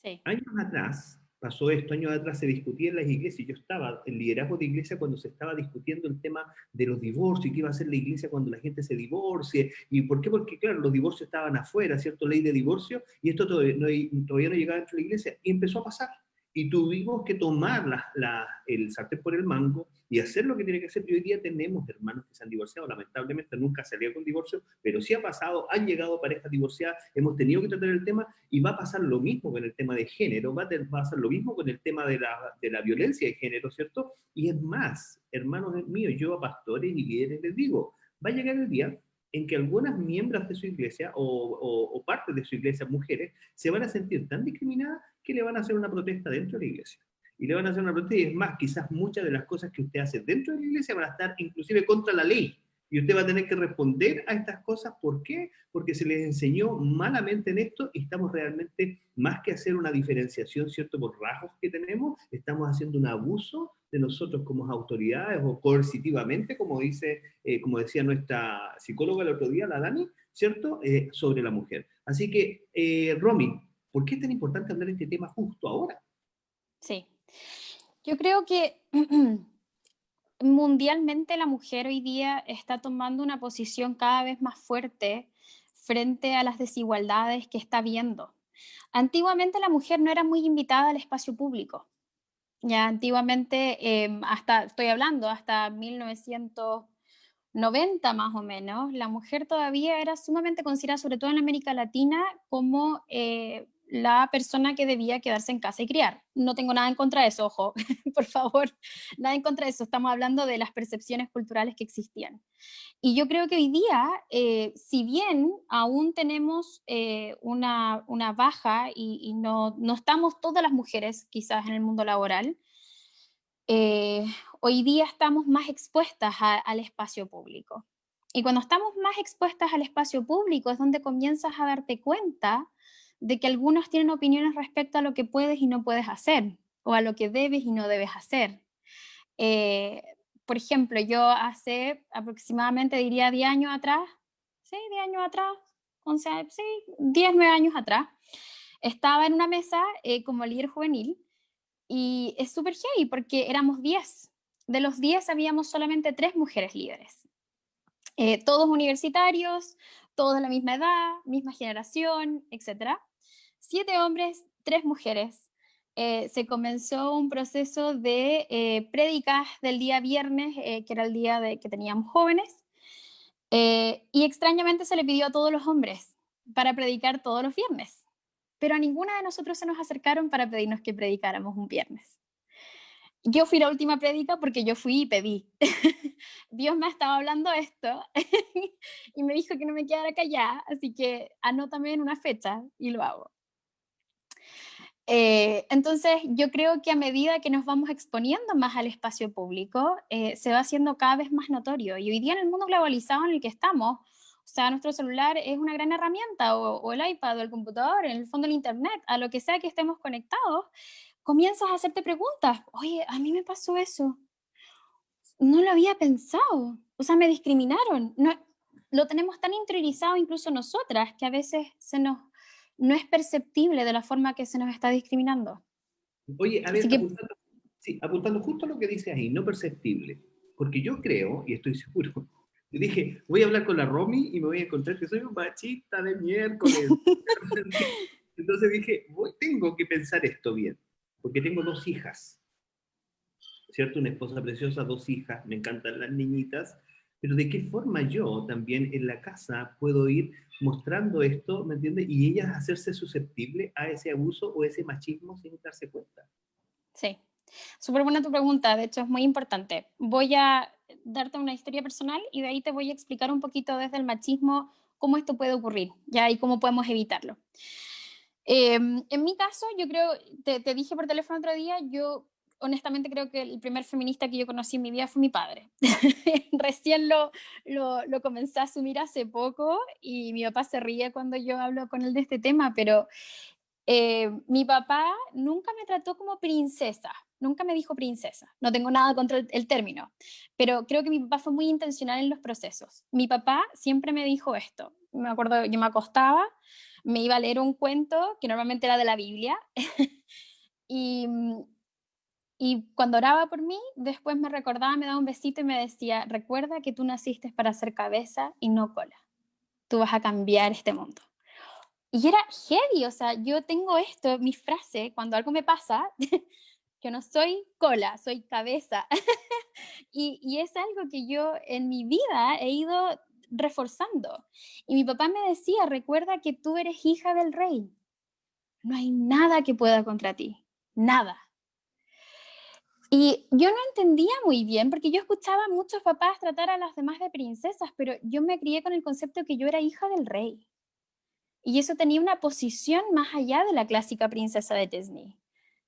Sí. Años atrás pasó esto, años atrás se discutía en las iglesias, yo estaba en liderazgo de iglesia cuando se estaba discutiendo el tema de los divorcios, y qué iba a hacer la iglesia cuando la gente se divorcie, y por qué, porque claro, los divorcios estaban afuera, ¿cierto? Ley de divorcio, y esto todavía no llegaba dentro de la iglesia, y empezó a pasar, y tuvimos que tomar el sartén por el mango y hacer lo que tiene que hacer. Y hoy día tenemos hermanos que se han divorciado, lamentablemente nunca salió con divorcio, pero sí ha pasado, han llegado parejas divorciadas, hemos tenido que tratar el tema, y va a pasar lo mismo con el tema de género, va a pasar lo mismo con el tema de la violencia de género, ¿cierto? Y es más, hermanos míos, yo a pastores y líderes les digo, va a llegar el día en que algunas miembros de su iglesia o partes de su iglesia, mujeres, se van a sentir tan discriminadas que le van a hacer una protesta dentro de la iglesia. Y le van a hacer una protesta, y es más, quizás muchas de las cosas que usted hace dentro de la iglesia van a estar inclusive contra la ley. Y usted va a tener que responder a estas cosas. ¿Por qué? Porque se les enseñó malamente en esto, y estamos realmente, más que hacer una diferenciación, ¿cierto?, por rasgos que tenemos, estamos haciendo un abuso de nosotros como autoridades, o coercitivamente, como decía nuestra psicóloga el otro día, la Dani, ¿cierto?, sobre la mujer. Así que, Romy, ¿por qué es tan importante hablar de este tema justo ahora? Sí. Yo creo que mundialmente la mujer hoy día está tomando una posición cada vez más fuerte frente a las desigualdades que está viendo. Antiguamente la mujer no era muy invitada al espacio público. Ya antiguamente, estoy hablando, hasta 1990 más o menos, la mujer todavía era sumamente considerada, sobre todo en América Latina, como la persona que debía quedarse en casa y criar. No tengo nada en contra de eso, ojo, por favor, nada en contra de eso. Estamos hablando de las percepciones culturales que existían. Y yo creo que hoy día, si bien aún tenemos una baja y no estamos todas las mujeres quizás en el mundo laboral, eh, hoy día estamos más expuestas al espacio público. Y cuando estamos más expuestas al espacio público es donde comienzas a darte cuenta de que algunos tienen opiniones respecto a lo que puedes y no puedes hacer, o a lo que debes y no debes hacer. Eh, por ejemplo, yo hace aproximadamente, diría 10 años atrás, sí, 10 años atrás, 11, sí, 10, 9 años atrás, estaba en una mesa como líder juvenil, y es súper heavy porque éramos 10. De los 10 habíamos solamente 3 mujeres líderes. Todos universitarios, todos de la misma edad, misma generación, etcétera. 7 hombres, 3 mujeres. Se comenzó un proceso de prédicas del día viernes, que era el día que teníamos jóvenes, y extrañamente se le pidió a todos los hombres para predicar todos los viernes, pero a ninguna de nosotros se nos acercaron para pedirnos que predicáramos un viernes. Yo fui la última prédica porque yo fui y pedí. Dios me estaba hablando esto y me dijo que no me quedara callada, así que anótame en una fecha y lo hago. Entonces, yo creo que a medida que nos vamos exponiendo más al espacio público, se va haciendo cada vez más notorio. Y hoy día en el mundo globalizado en el que estamos, o sea, nuestro celular es una gran herramienta, o el iPad, o el computador, en el fondo el Internet, a lo que sea que estemos conectados, comienzas a hacerte preguntas. Oye, a mí me pasó eso. No lo había pensado. O sea, me discriminaron. No, lo tenemos tan interiorizado incluso nosotras que a veces no es perceptible de la forma que se nos está discriminando. Oye, a Así ver, que apuntando, sí, apuntando justo a lo que dice ahí, no perceptible. Porque yo creo, y estoy seguro, yo dije, voy a hablar con la Romy y me voy a encontrar que soy un machista de miércoles. Entonces dije, tengo que pensar esto bien, porque tengo 2 hijas, ¿cierto? Una esposa preciosa, 2 hijas, me encantan las niñitas, pero ¿de qué forma yo también en la casa puedo ir mostrando esto, ¿me entiendes? Y ellas hacerse susceptibles a ese abuso o ese machismo sin darse cuenta. sí, súper buena tu pregunta, de hecho es muy importante. Voy a darte una historia personal y de ahí te voy a explicar un poquito desde el machismo cómo esto puede ocurrir, ya, y cómo podemos evitarlo. En mi caso, yo creo, te dije por teléfono otro día, yo honestamente creo que el primer feminista que yo conocí en mi vida fue mi padre. Recién lo comencé a asumir hace poco y mi papá se ríe cuando yo hablo con él de este tema, pero mi papá nunca me trató como princesa, nunca me dijo princesa. No tengo nada contra el término, pero creo que mi papá fue muy intencional en los procesos. Mi papá siempre me dijo esto. Me acuerdo, yo me acostaba, me iba a leer un cuento que normalmente era de la Biblia y, y cuando oraba por mí, después me recordaba, me daba un besito y me decía, recuerda que tú naciste para ser cabeza y no cola. Tú vas a cambiar este mundo. Y era heavy, o sea, yo tengo esto, mi frase, cuando algo me pasa, que no soy cola, soy cabeza. Y es algo que yo en mi vida he ido reforzando. Y mi papá me decía, recuerda que tú eres hija del rey. No hay nada que pueda contra ti, nada. Y yo no entendía muy bien, porque yo escuchaba a muchos papás tratar a las demás de princesas, pero yo me crié con el concepto de que yo era hija del rey. Y eso tenía una posición más allá de la clásica princesa de Disney.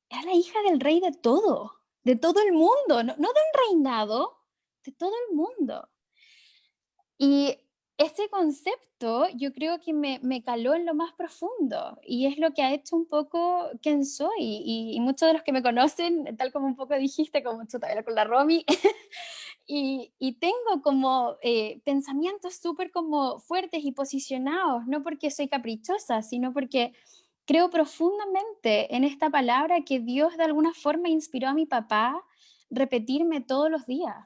Era la hija del rey de todo el mundo, no, no de un reinado, de todo el mundo. Y ese concepto yo creo que me caló en lo más profundo y es lo que ha hecho un poco quién soy. Y muchos de los que me conocen, tal como un poco dijiste, como chuta, con la Romy, y tengo como pensamientos súper como fuertes y posicionados, no porque soy caprichosa, sino porque creo profundamente en esta palabra que Dios de alguna forma inspiró a mi papá repetirme todos los días.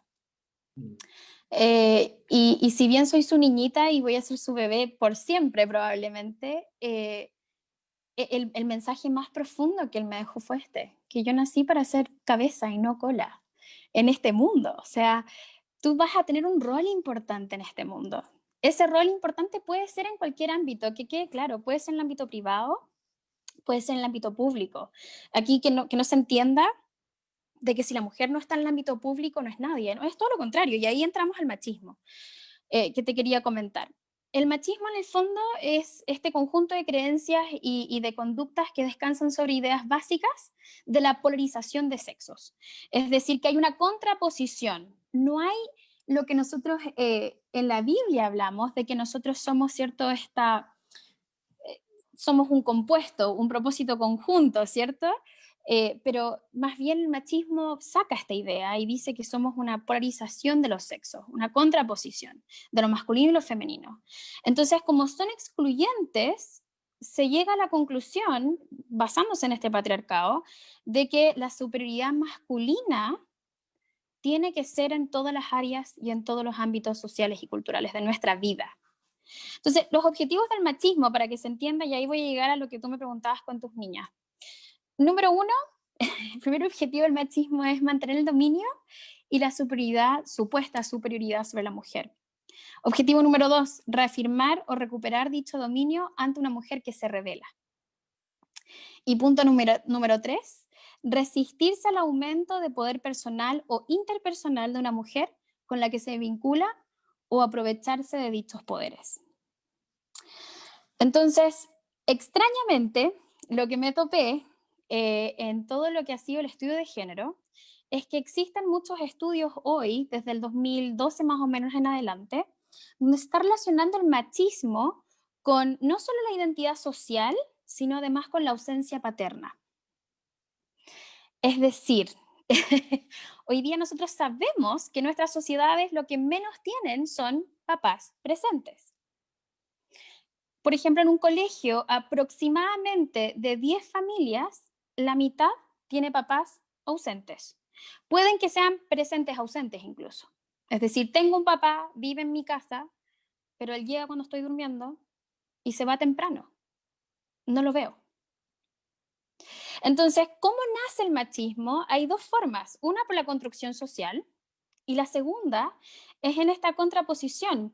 Y si bien soy su niñita y voy a ser su bebé por siempre probablemente, el mensaje más profundo que él me dejó fue este, que yo nací para ser cabeza y no cola en este mundo. O sea, tú vas a tener un rol importante en este mundo. Ese rol importante puede ser en cualquier ámbito, que quede claro, puede ser en el ámbito privado, puede ser en el ámbito público. Aquí que no se entienda de que si la mujer no está en el ámbito público no es nadie, ¿no? Es todo lo contrario, y ahí entramos al machismo, que te quería comentar. El machismo en el fondo es este conjunto de creencias y de conductas que descansan sobre ideas básicas de la polarización de sexos. Es decir, que hay una contraposición. No hay lo que nosotros en la Biblia hablamos de que nosotros somos, ¿cierto? Somos un compuesto, un propósito conjunto, ¿cierto? Pero más bien el machismo saca esta idea y dice que somos una polarización de los sexos, una contraposición de lo masculino y lo femenino. Entonces, como son excluyentes, se llega a la conclusión, basándose en este patriarcado, de que la superioridad masculina tiene que ser en todas las áreas y en todos los ámbitos sociales y culturales de nuestra vida. Entonces, los objetivos del machismo, para que se entienda, y ahí voy a llegar a lo que tú me preguntabas con tus niñas. Número uno, el primer objetivo del machismo es mantener el dominio y la superioridad, supuesta superioridad sobre la mujer. Objetivo número dos, reafirmar o recuperar dicho dominio ante una mujer que se revela. Y punto número tres, resistirse al aumento de poder personal o interpersonal de una mujer con la que se vincula o aprovecharse de dichos poderes. Entonces, extrañamente, lo que me topé en todo lo que ha sido el estudio de género es que existen muchos estudios hoy, desde el 2012 más o menos en adelante, donde se está relacionando el machismo con no solo la identidad social, sino además con la ausencia paterna. Es decir, hoy día nosotros sabemos que nuestras sociedades lo que menos tienen son papás presentes. Por ejemplo, en un colegio, aproximadamente de 10 familias, la mitad tiene papás ausentes. Pueden que sean presentes ausentes incluso. Es decir, tengo un papá, vive en mi casa, pero él llega cuando estoy durmiendo y se va temprano. No lo veo. Entonces, ¿cómo nace el machismo? Hay dos formas. Una por la construcción social y la segunda es en esta contraposición.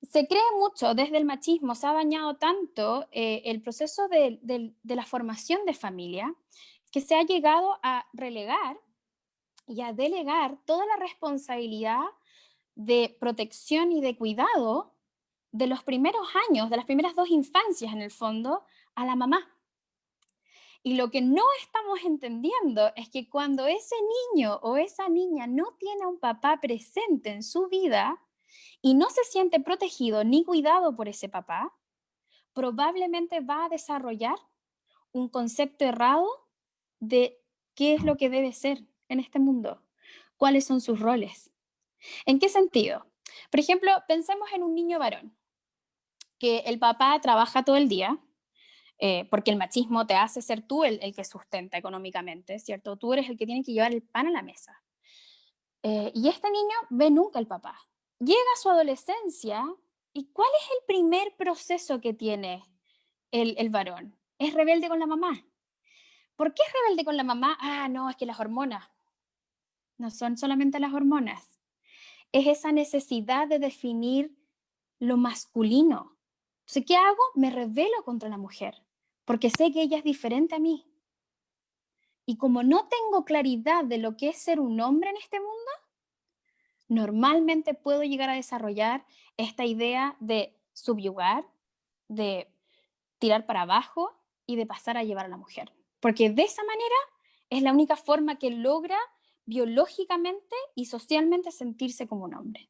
Se cree mucho desde el machismo, se ha dañado tanto el proceso de la formación de familia que se ha llegado a relegar y a delegar toda la responsabilidad de protección y de cuidado de los primeros años, de las primeras dos infancias en el fondo, a la mamá. Y lo que no estamos entendiendo es que cuando ese niño o esa niña no tiene a un papá presente en su vida y no se siente protegido ni cuidado por ese papá, probablemente va a desarrollar un concepto errado de qué es lo que debe ser en este mundo, cuáles son sus roles. ¿En qué sentido? Por ejemplo, pensemos en un niño varón, que el papá trabaja todo el día, porque el machismo te hace ser tú el que sustenta económicamente, ¿cierto? Tú eres el que tiene que llevar el pan a la mesa. Y este niño ve nunca al papá. Llega a su adolescencia y ¿cuál es el primer proceso que tiene el varón? Es rebelde con la mamá. ¿Por qué es rebelde con la mamá? Ah, no, es que las hormonas. No son solamente las hormonas. Es esa necesidad de definir lo masculino. Entonces, ¿qué hago? Me rebelo contra la mujer, porque sé que ella es diferente a mí. Y como no tengo claridad de lo que es ser un hombre en este mundo, normalmente puedo llegar a desarrollar esta idea de subyugar, de tirar para abajo y de pasar a llevar a la mujer. Porque de esa manera es la única forma que logra biológicamente y socialmente sentirse como un hombre.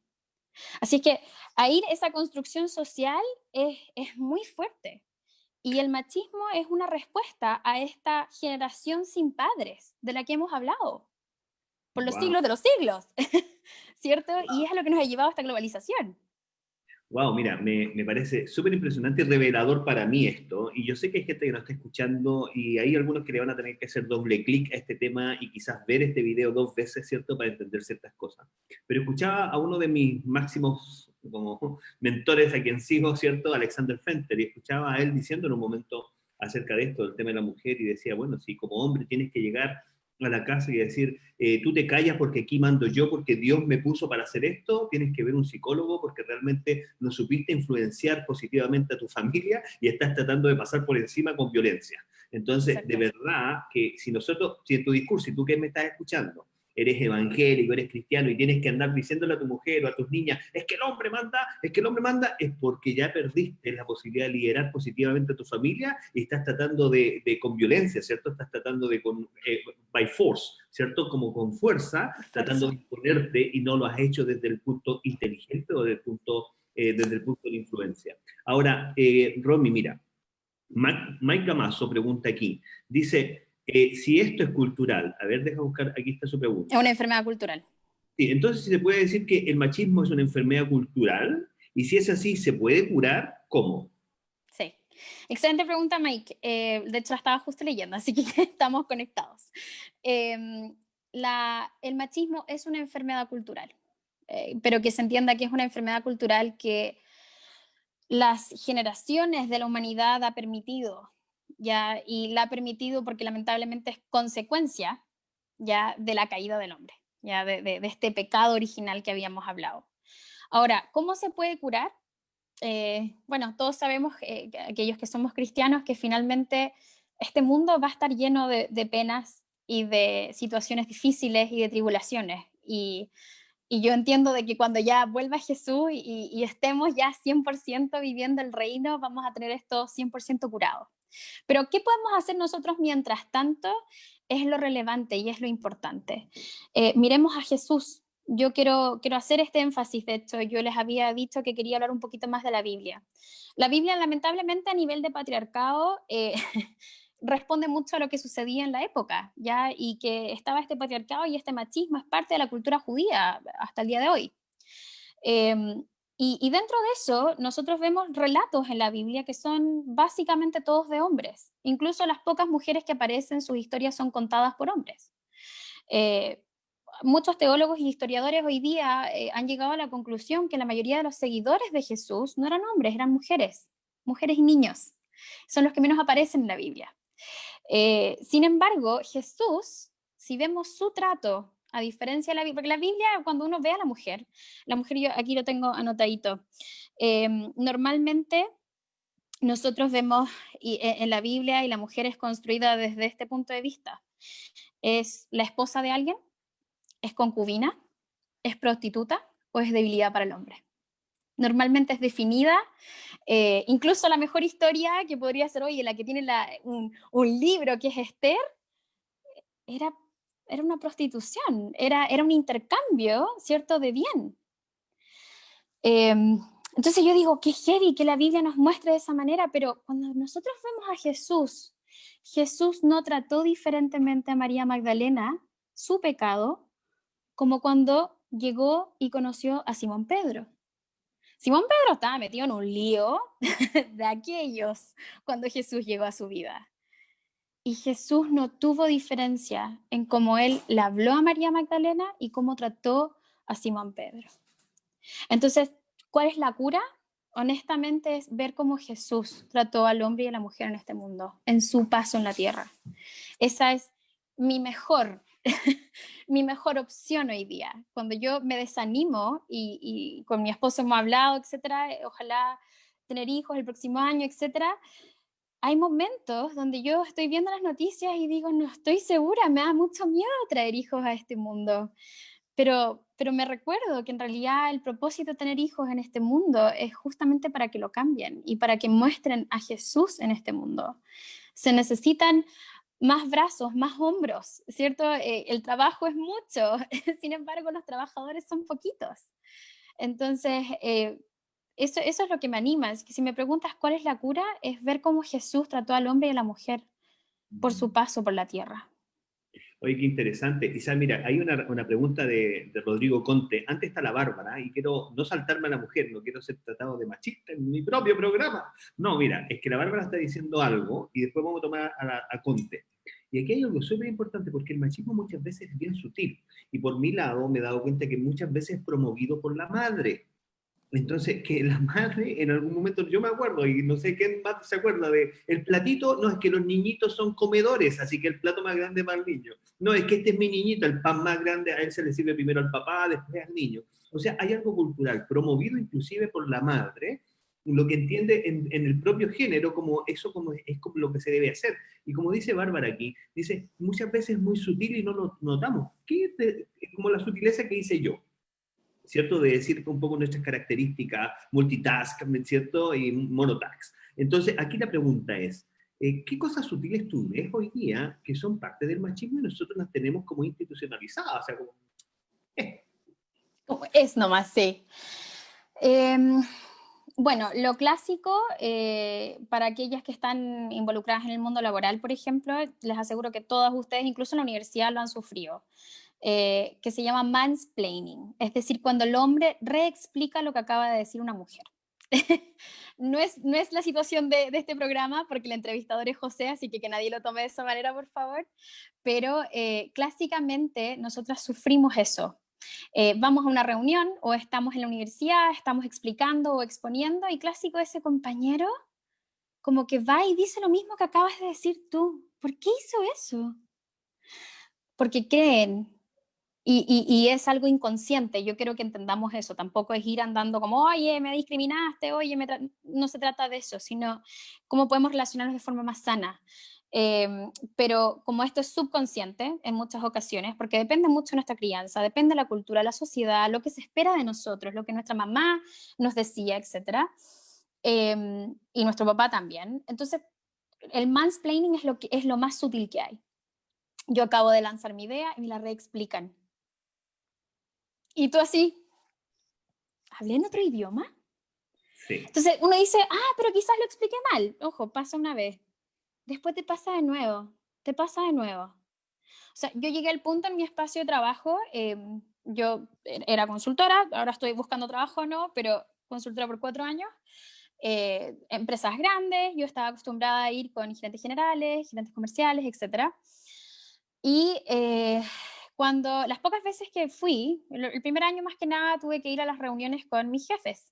Así que ahí esa construcción social es muy fuerte. Y el machismo es una respuesta a esta generación sin padres de la que hemos hablado por los Wow. siglos de los siglos, ¿cierto? Y es a lo que nos ha llevado a esta globalización. Wow, mira, me parece súper impresionante y revelador para mí esto. Y yo sé que hay gente que nos está escuchando y hay algunos que le van a tener que hacer doble clic a este tema y quizás ver este video dos veces, ¿cierto? Para entender ciertas cosas. Pero escuchaba a uno de mis máximos como mentores a quien sigo, ¿cierto? Alexander Fenter, y escuchaba a él diciendo en un momento acerca de esto, del tema de la mujer, y decía, bueno, si como hombre tienes que llegar a la casa y decir, tú te callas porque aquí mando yo, porque Dios me puso para hacer esto, tienes que ver un psicólogo porque realmente no supiste influenciar positivamente a tu familia y estás tratando de pasar por encima con violencia. Entonces, de Exacto. verdad que si nosotros, si en tu discurso, si tú que me estás escuchando, eres evangélico, eres cristiano y tienes que andar diciéndole a tu mujer o a tus niñas, es que el hombre manda, es que el hombre manda, es porque ya perdiste la posibilidad de liderar positivamente a tu familia y estás tratando de con violencia, ¿cierto? Estás tratando de con, by force, ¿cierto? Como con fuerza, tratando de Fuerza. imponerte y no lo has hecho desde el punto inteligente o desde el punto de influencia. Ahora, Romy, mira, Mike Gamazo pregunta aquí, dice, si esto es cultural, a ver, deja buscar, aquí está su Es una pregunta. enfermedad cultural. Sí, entonces se puede decir que el machismo es una enfermedad cultural, y si es así, ¿se puede curar? ¿Cómo? Sí. Excelente pregunta, Mike. De hecho, la estaba justo leyendo, así que estamos conectados. Eh, el machismo es una enfermedad cultural, pero que se entienda que es una enfermedad cultural que las generaciones de la humanidad ha permitido, ya, y la ha permitido porque lamentablemente es consecuencia ya de la caída del hombre, ya de este pecado original que habíamos hablado. Ahora, ¿cómo se puede curar? Bueno, todos sabemos, aquellos que somos cristianos, que finalmente este mundo va a estar lleno de penas y de situaciones difíciles y de tribulaciones. Y yo entiendo de que cuando ya vuelva Jesús y estemos ya 100% viviendo el reino, vamos a tener esto 100% curado. Pero ¿qué podemos hacer nosotros mientras tanto? Es lo relevante y es lo importante. Miremos a Jesús. Yo quiero hacer este énfasis, de hecho, yo les había dicho que quería hablar un poquito más de la Biblia. La Biblia, lamentablemente, a nivel de patriarcado, responde mucho a lo que sucedía en la época, ¿ya? Y que estaba este patriarcado y este machismo es parte de la cultura judía hasta el día de hoy. Eh, Y dentro de eso, nosotros vemos relatos en la Biblia que son básicamente todos de hombres. Incluso las pocas mujeres que aparecen, sus historias son contadas por hombres. Eh, Muchos teólogos y historiadores hoy día han llegado a la conclusión que la mayoría de los seguidores de Jesús no eran hombres, eran mujeres, mujeres y niños. Son los que menos aparecen en la Biblia. Sin embargo, Jesús, si vemos su trato, a diferencia de la Biblia, porque la Biblia, cuando uno ve a la mujer yo aquí lo tengo anotadito, normalmente nosotros vemos en la Biblia y la mujer es construida desde este punto de vista. ¿Es la esposa de alguien? ¿Es concubina? ¿Es prostituta? ¿O es debilidad para el hombre? Normalmente es definida, incluso la mejor historia que podría ser hoy, la que tiene un libro que es Esther, era, era una prostitución, era un intercambio, ¿cierto?, de bien. Eh, entonces yo digo, qué heavy que la Biblia nos muestre de esa manera, pero cuando nosotros vemos a Jesús, Jesús no trató diferentemente a María Magdalena, su pecado, como cuando llegó y conoció a Simón Pedro. Simón Pedro estaba metido en un lío de aquellos cuando Jesús llegó a su vida. Y Jesús no tuvo diferencia en cómo él le habló a María Magdalena y cómo trató a Simón Pedro. Entonces, ¿cuál es la cura? Honestamente es ver cómo Jesús trató al hombre y a la mujer en este mundo, en su paso en la tierra. Esa es mi mejor, mi mejor opción hoy día. Cuando yo me desanimo y con mi esposo hemos hablado, etcétera, ojalá tener hijos el próximo año, etcétera, hay momentos donde yo estoy viendo las noticias y digo, no estoy segura, me da mucho miedo traer hijos a este mundo. Pero me recuerdo que en realidad el propósito de tener hijos en este mundo es justamente para que lo cambien y para que muestren a Jesús en este mundo. Se necesitan más brazos, más hombros, ¿cierto? El trabajo es mucho, sin embargo los trabajadores son poquitos. Entonces, eso es lo que me anima. Es que si me preguntas cuál es la cura, es ver cómo Jesús trató al hombre y a la mujer por su paso por la tierra. Oye, qué interesante. Quizás, mira, hay una pregunta de Rodrigo Conte. Antes está la Bárbara, y quiero no saltarme a la mujer, no quiero ser tratado de machista en mi propio programa. No, mira, es que la Bárbara está diciendo algo y después vamos a tomar a Conte. Y aquí hay algo súper importante porque el machismo muchas veces es bien sutil. Y por mi lado me he dado cuenta que muchas veces es promovido por la madre. Entonces, que la madre en algún momento, yo me acuerdo, y no sé quién más se acuerda de, el platito, no es que los niñitos son comedores, así que el plato más grande para el niño. No, es que este es mi niñito, el pan más grande, a él se le sirve primero al papá, después al niño. O sea, hay algo cultural, promovido inclusive por la madre, lo que entiende en el propio género como eso como es como lo que se debe hacer. Y como dice Bárbara aquí, dice, muchas veces es muy sutil y no lo notamos. Como la sutileza que hice yo. ¿Cierto? De decir un poco nuestras características, multitask, ¿cierto? Y monotask. Entonces, aquí la pregunta es, ¿qué cosas sutiles tú ves hoy día que son parte del machismo y nosotros las tenemos como institucionalizadas? O sea, como, eh. Como es nomás, sí. Eh, bueno, lo clásico, para aquellas que están involucradas en el mundo laboral, por ejemplo, les aseguro que todas ustedes, incluso en la universidad, lo han sufrido, que se llama mansplaining, es decir, cuando el hombre reexplica lo que acaba de decir una mujer. No es la situación de este programa, porque el entrevistador es José, así que nadie lo tome de esa manera, por favor, pero clásicamente nosotras sufrimos eso. Vamos a una reunión o estamos en la universidad, estamos explicando o exponiendo y clásico ese compañero como que va y dice lo mismo que acabas de decir tú. ¿Por qué hizo eso? Porque creen. Y es algo inconsciente, yo quiero que entendamos eso, tampoco es ir andando como, oye, me discriminaste, oye, no se trata de eso, sino cómo podemos relacionarnos de forma más sana. Pero como esto es subconsciente en muchas ocasiones, porque depende mucho de nuestra crianza, depende de la cultura, la sociedad, lo que se espera de nosotros, lo que nuestra mamá nos decía, etc. Y nuestro papá también. Entonces, el mansplaining es lo más sutil que hay. Yo acabo de lanzar mi idea y me la reexplican. Y tú así, ¿hablé en otro idioma? Sí. Entonces uno dice, pero quizás lo expliqué mal. Ojo, pasa una vez. Después te pasa de nuevo. Te pasa de nuevo. O sea, yo llegué al punto en mi espacio de trabajo, yo era consultora, ahora estoy buscando trabajo, ¿no? Pero consultora por 4 años, empresas grandes, yo estaba acostumbrada a ir con gerentes generales, gerentes comerciales, etc. Y cuando las pocas veces que fui, el primer año más que nada tuve que ir a las reuniones con mis jefes.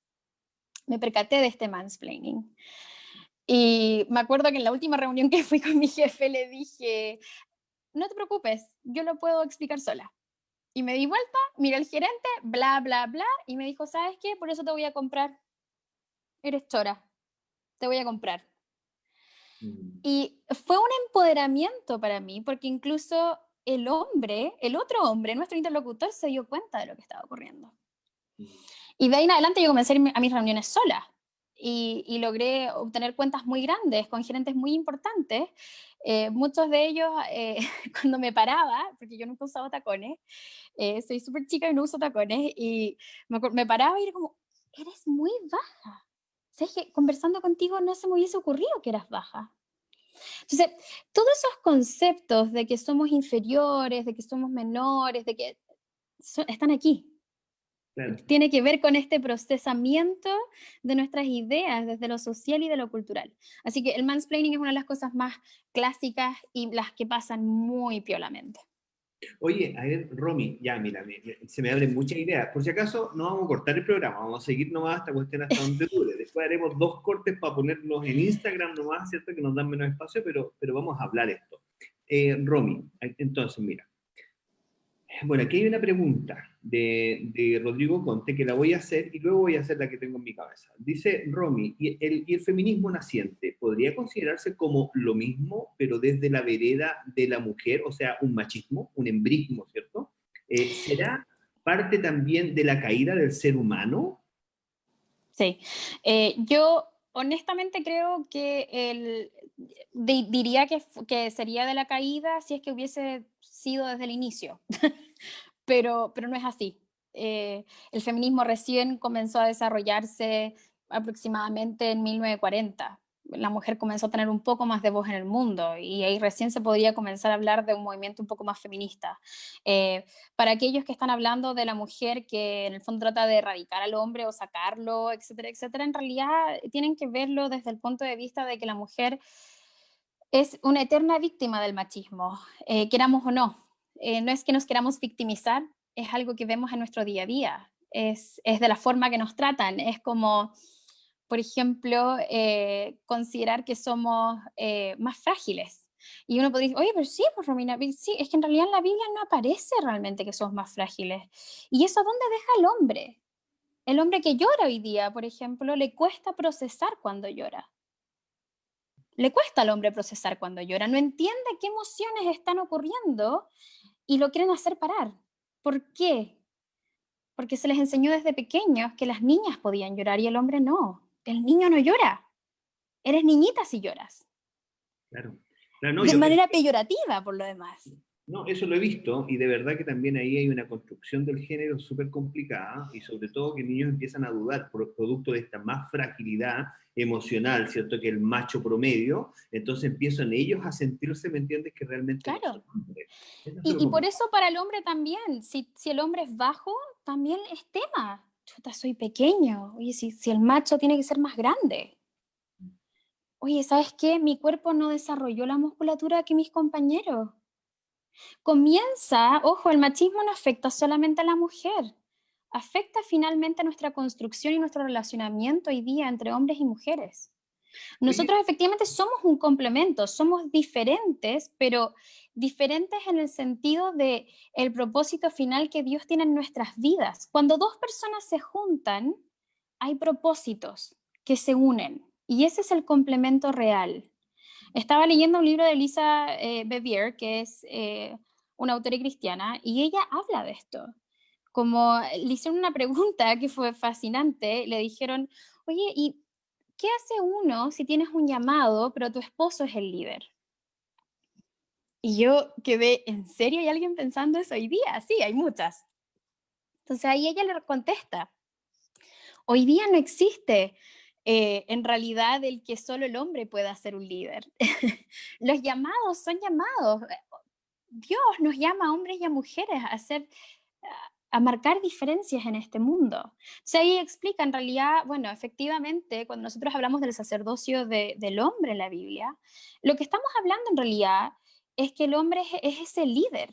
Me percaté de este mansplaining. Y me acuerdo que en la última reunión que fui con mi jefe le dije, no te preocupes, yo lo puedo explicar sola. Y me di vuelta, miré al gerente, bla, bla, bla, y me dijo, ¿sabes qué? Por eso te voy a comprar. Eres chora, te voy a comprar. Mm. Y fue un empoderamiento para mí, porque incluso el hombre, el otro hombre, nuestro interlocutor, se dio cuenta de lo que estaba ocurriendo. Mm. Y de ahí en adelante yo comencé a ir a mis reuniones sola y logré obtener cuentas muy grandes con gerentes muy importantes. Muchos de ellos, cuando me paraba, porque yo nunca usaba tacones, soy súper chica y no uso tacones, y me paraba y era como, eres muy baja. ¿Sabes que conversando contigo no se me hubiese ocurrido que eras baja? Entonces, todos esos conceptos de que somos inferiores, de que somos menores, de que están aquí. Claro. Tiene que ver con este procesamiento de nuestras ideas desde lo social y de lo cultural. Así que el mansplaining es una de las cosas más clásicas y las que pasan muy piolamente. Oye, a ver, Romy, ya mira, se me abren muchas ideas. Por si acaso, no vamos a cortar el programa, vamos a seguir nomás esta cuestión hasta donde dure. Después haremos 2 cortes para ponerlos en Instagram nomás, ¿cierto? Que nos dan menos espacio, pero vamos a hablar esto. Romy, entonces, mira. Bueno, aquí hay una pregunta de Rodrigo Conte que la voy a hacer y luego voy a hacer la que tengo en mi cabeza. Dice Romy, ¿y el feminismo naciente podría considerarse como lo mismo, pero desde la vereda de la mujer, o sea, un machismo, un embrismo, ¿cierto? ¿Será parte también de la caída del ser humano? Sí, yo honestamente creo que diría que sería de la caída si es que hubiese sido desde el inicio, pero no es así. El feminismo recién comenzó a desarrollarse aproximadamente en 1940. La mujer comenzó a tener un poco más de voz en el mundo y ahí recién se podría comenzar a hablar de un movimiento un poco más feminista. Eh, para aquellos que están hablando de la mujer que en el fondo trata de erradicar al hombre o sacarlo, etcétera, etcétera, en realidad tienen que verlo desde el punto de vista de que la mujer es una eterna víctima del machismo, queramos o no. No es que nos queramos victimizar, es algo que vemos en nuestro día a día, es de la forma que nos tratan, es como, por ejemplo, considerar que somos más frágiles. Y uno puede decir, oye, pero sí, pues Romina, sí, es que en realidad en la Biblia no aparece realmente que somos más frágiles. ¿Y eso dónde deja el hombre? El hombre que llora hoy día, por ejemplo, le cuesta procesar cuando llora. Le cuesta al hombre procesar cuando llora, no entiende qué emociones están ocurriendo y lo quieren hacer parar. ¿Por qué? Porque se les enseñó desde pequeños que las niñas podían llorar y el hombre no. El niño no llora. Eres niñita si lloras. Claro. Claro, no, De manera peyorativa, por lo demás. no, eso lo he visto y de verdad que también ahí hay una construcción del género súper complicada y sobre todo que niños empiezan a dudar por producto de esta más fragilidad emocional, ¿cierto? Que el macho promedio, entonces empiezan ellos a sentirse, ¿me entiendes? Que realmente no son Claro. hombres. Eso es lo Y por complicado. eso para el hombre también, si el hombre es bajo, también es tema. Chuta, soy pequeño. Oye, si el macho tiene que ser más grande. Oye, ¿sabes qué? Mi cuerpo no desarrolló la musculatura que mis compañeros. Comienza, ojo, el machismo no afecta solamente a la mujer, afecta finalmente a nuestra construcción y nuestro relacionamiento hoy día entre hombres y mujeres. Oye, Nosotros efectivamente somos un complemento, somos diferentes, pero diferentes en el sentido de el propósito final que Dios tiene en nuestras vidas. Cuando dos personas se juntan, hay propósitos que se unen y ese es el complemento real. Estaba leyendo un libro de Lisa Bevere, que es una autora cristiana, y ella habla de esto. Como le hicieron una pregunta que fue fascinante, le dijeron, oye, ¿y qué hace uno si tienes un llamado, pero tu esposo es el líder? Y yo quedé, ¿en serio hay alguien pensando eso hoy día? Sí, hay muchas. Entonces ahí ella le contesta, hoy día no existe en realidad el que solo el hombre pueda ser un líder. Los llamados son llamados. Dios nos llama a hombres y a mujeres a marcar diferencias en este mundo. O sea, ahí explica en realidad, bueno, efectivamente, cuando nosotros hablamos del sacerdocio del hombre en la Biblia, lo que estamos hablando en realidad es que el hombre es ese líder,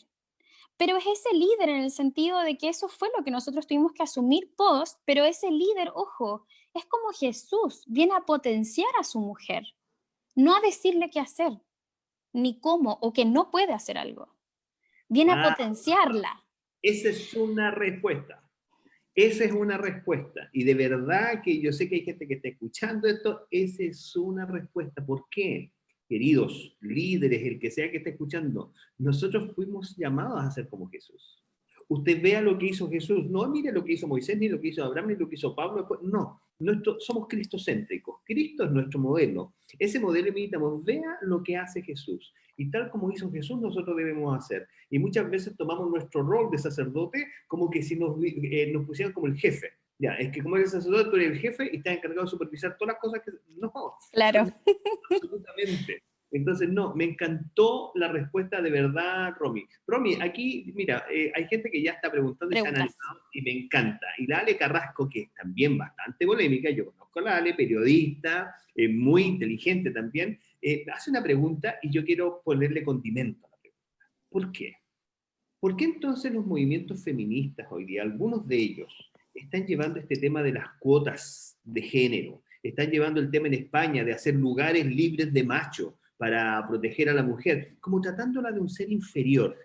pero es ese líder en el sentido de que eso fue lo que nosotros tuvimos que asumir post, pero ese líder, ojo, es como Jesús, viene a potenciar a su mujer, no a decirle qué hacer, ni cómo, o que no puede hacer algo. Viene a Ah, potenciarla. esa es una respuesta. Esa es una respuesta. Y de verdad que yo sé que hay gente que está escuchando esto, esa es una respuesta. ¿Por qué? Queridos líderes, el que sea que esté escuchando, nosotros fuimos llamados a ser como Jesús. Usted vea lo que hizo Jesús, no mire lo que hizo Moisés, ni lo que hizo Abraham, ni lo que hizo Pablo, no, somos cristocéntricos, Cristo es nuestro modelo, ese modelo imitamos, vea lo que hace Jesús, y tal como hizo Jesús nosotros debemos hacer, y muchas veces tomamos nuestro rol de sacerdote como que si nos pusieran como el jefe, ya, es que como eres sacerdote tú eres el jefe y estás encargado de supervisar todas las cosas que, no, Claro. absolutamente. Entonces, no, me encantó la respuesta de verdad, Romy. Romy, aquí, mira, hay gente que ya está preguntando y se han Preguntas. animado y me encanta. Y la Ale Carrasco, que es también bastante polémica, yo conozco a la Ale, periodista, muy inteligente también, hace una pregunta y yo quiero ponerle condimento a la pregunta. ¿Por qué? ¿Por qué entonces los movimientos feministas hoy día, algunos de ellos, están llevando este tema de las cuotas de género? Están llevando el tema en España de hacer lugares libres de macho para proteger a la mujer, como tratándola de un ser inferior.